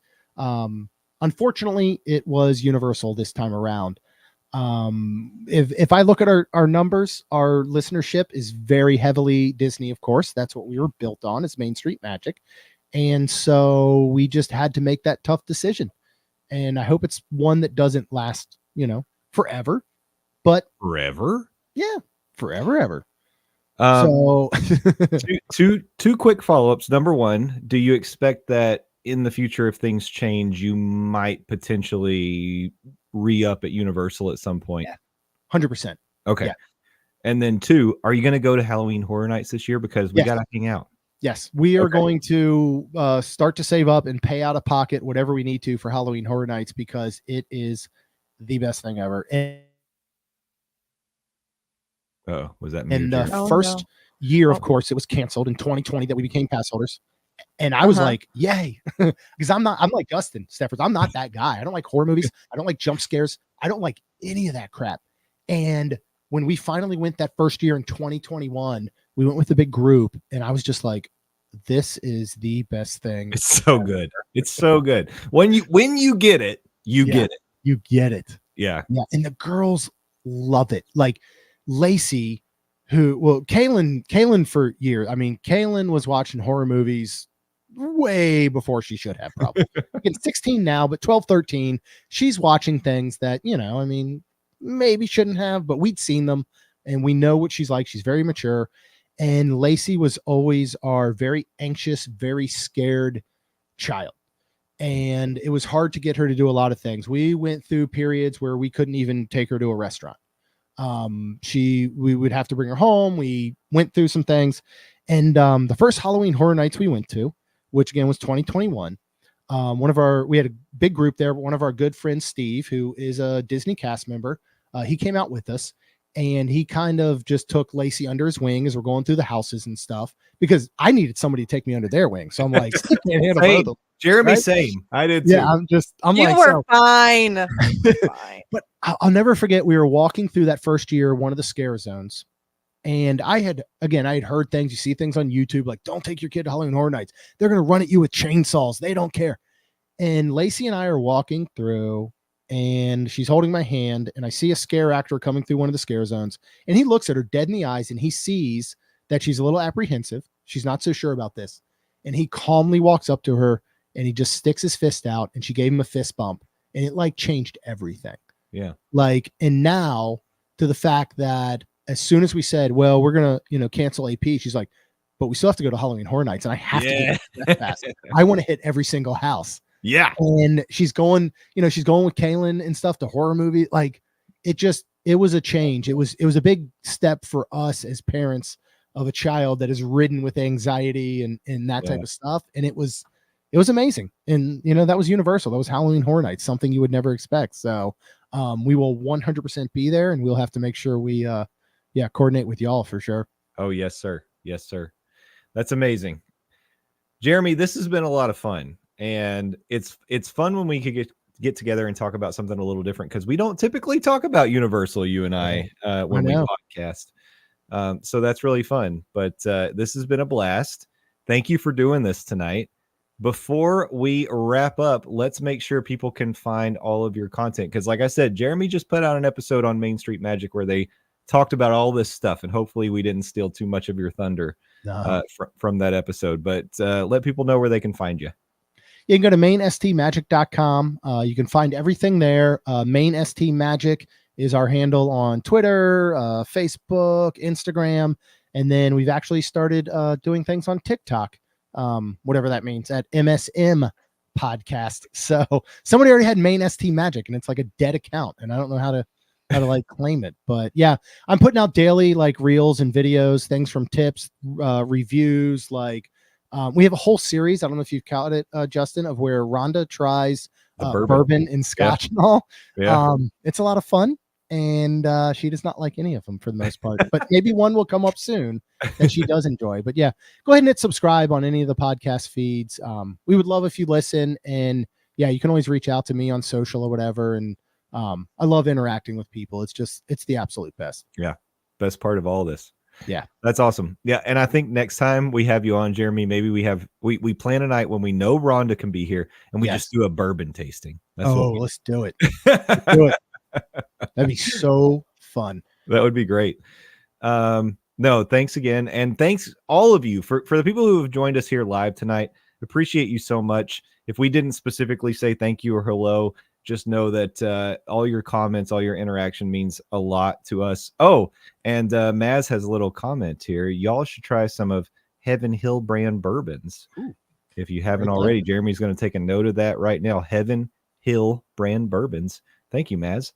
Speaker 3: unfortunately, it was Universal this time around. If I look at our numbers, our listenership is very heavily Disney, of course. That's what we were built on, is Main Street Magic. And so we just had to make that tough decision. And I hope it's one that doesn't last, forever. But
Speaker 1: Forever?
Speaker 3: Yeah, forever, ever.
Speaker 1: So two quick follow-ups. Number one, do you expect that in the future, if things change, you might potentially re-up at Universal at some point?
Speaker 3: Yeah, 100%.
Speaker 1: Okay.
Speaker 3: Yeah.
Speaker 1: And then two, are you going to go to Halloween Horror Nights this year? Because we got to hang out.
Speaker 3: Yes, we are going to start to save up and pay out of pocket whatever we need to for Halloween Horror Nights, because it is the best thing ever. And
Speaker 1: was that me?
Speaker 3: and the first year, of course, it was canceled in 2020 that we became pass holders. And I was like, yay, because I'm like Justin Steffers. I'm not that guy. I don't like horror movies. I don't like jump scares. I don't like any of that crap. And when we finally went that first year in 2021, we went with a big group, and I was just like, this is the best thing.
Speaker 1: It's so good. It's so good. When you get it, you get it.
Speaker 3: You get it.
Speaker 1: Yeah.
Speaker 3: Yeah. And the girls love it. Like Lacey, Kaylin for years. I mean, Kaylin was watching horror movies way before she should have, probably. Again, 16 now, but 12, 13, she's watching things that, maybe shouldn't have, but we'd seen them and we know what she's like. She's very mature. And Lacey was always our very anxious, very scared child. And it was hard to get her to do a lot of things. We went through periods where we couldn't even take her to a restaurant. We would have to bring her home. We went through some things. And the first Halloween Horror Nights we went to, which again was 2021, we had a big group there. One of our good friends, Steve, who is a Disney cast member, he came out with us. And he kind of just took Lacey under his wing as we're going through the houses and stuff, because I needed somebody to take me under their wing. So I'm like, I can't handle both of them.
Speaker 1: Jeremy,
Speaker 3: right?
Speaker 1: same. I did too.
Speaker 3: Yeah, I'm
Speaker 2: you
Speaker 3: like,
Speaker 2: were fine. Fine.
Speaker 3: But I'll never forget, we were walking through that first year, one of the scare zones. And I had heard things, you see things on YouTube, like, don't take your kid to Halloween Horror Nights. They're going to run at you with chainsaws. They don't care. And Lacey and I are walking through, and she's holding my hand, and I see a scare actor coming through one of the scare zones, and he looks at her dead in the eyes, and he sees that she's a little apprehensive. She's not so sure about this. And he calmly walks up to her, and he just sticks his fist out, and she gave him a fist bump, and it like changed everything.
Speaker 1: Yeah.
Speaker 3: Like, and now to the fact that as soon as we said, well, we're going to, cancel AP, she's like, but we still have to go to Halloween Horror Nights, and I have to get that fast. I want to hit every single house.
Speaker 1: Yeah.
Speaker 3: And she's going with Kaylin and stuff, the horror movie. Like, it was a change. It was a big step for us as parents of a child that is ridden with anxiety and that type of stuff. And it was amazing. And, that was Universal. That was Halloween Horror Nights, something you would never expect. So we will 100% be there, and we'll have to make sure we, coordinate with y'all for sure.
Speaker 1: Oh, yes, sir. Yes, sir. That's amazing. Jeremy, this has been a lot of fun. And it's fun when we could get together and talk about something a little different, because we don't typically talk about Universal, you and I, when we podcast. So that's really fun. But this has been a blast. Thank you for doing this tonight. Before we wrap up, let's make sure people can find all of your content, because like I said, Jeremy just put out an episode on Main Street Magic where they talked about all this stuff, and hopefully we didn't steal too much of your thunder from that episode. But let people know where they can find you.
Speaker 3: You can go to mainstmagic.com. You can find everything there. MainSTMagic is our handle on Twitter, Facebook, Instagram. And then we've actually started doing things on TikTok, whatever that means, at MSM Podcast. So somebody already had MainSTMagic, and it's like a dead account, and I don't know how to like claim it. But yeah, I'm putting out daily like reels and videos, things from tips, reviews, like we have a whole series. I don't know if you've caught it, Justin, of where Rhonda tries bourbon and scotch and all. Yeah. It's a lot of fun, and she does not like any of them for the most part, but maybe one will come up soon that she does enjoy. But yeah, go ahead and hit subscribe on any of the podcast feeds. We would love if you listen, and yeah, you can always reach out to me on social or whatever, and I love interacting with people. It's the absolute best.
Speaker 1: Best part of all this.
Speaker 3: Yeah.
Speaker 1: That's awesome. Yeah. And I think next time we have you on, Jeremy, maybe we plan a night when we know Rhonda can be here and we just do a bourbon tasting. That's
Speaker 3: let's do it. Let's do it. That'd be so fun.
Speaker 1: That would be great. No, thanks again. And thanks all of you for the people who have joined us here live tonight. Appreciate you so much. If we didn't specifically say thank you or hello, just know that all your comments, all your interaction means a lot to us. Oh, and Maz has a little comment here. Y'all should try some of Heaven Hill brand bourbons.
Speaker 3: Ooh,
Speaker 1: if you haven't already. Jeremy's going to take a note of that right now. Heaven Hill brand bourbons. Thank you, Maz.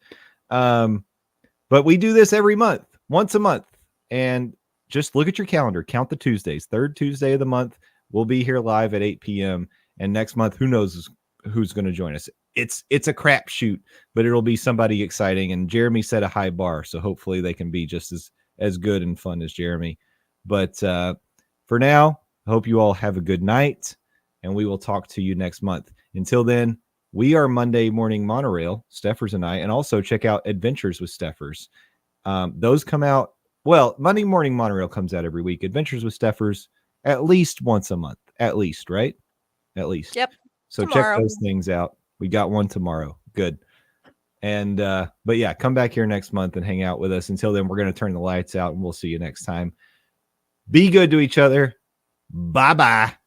Speaker 1: But we do this every month, once a month. And just look at your calendar. Count the Tuesdays. Third Tuesday of the month, we'll be here live at 8 p.m. And next month, who knows who's going to join us. It's a crapshoot, but it'll be somebody exciting. And Jeremy set a high bar, so hopefully they can be just as good and fun as Jeremy. But for now, I hope you all have a good night, and we will talk to you next month. Until then, we are Monday Morning Monorail, Steffers and I, and also check out Adventures with Steffers. Those come out, well, Monday Morning Monorail comes out every week. Adventures with Steffers at least once a month, at least, right? At least.
Speaker 2: Yep.
Speaker 1: So
Speaker 2: tomorrow.
Speaker 1: Check those things out. We got one tomorrow. Good. And, but yeah, come back here next month and hang out with us. Until then, we're going to turn the lights out and we'll see you next time. Be good to each other. Bye-bye.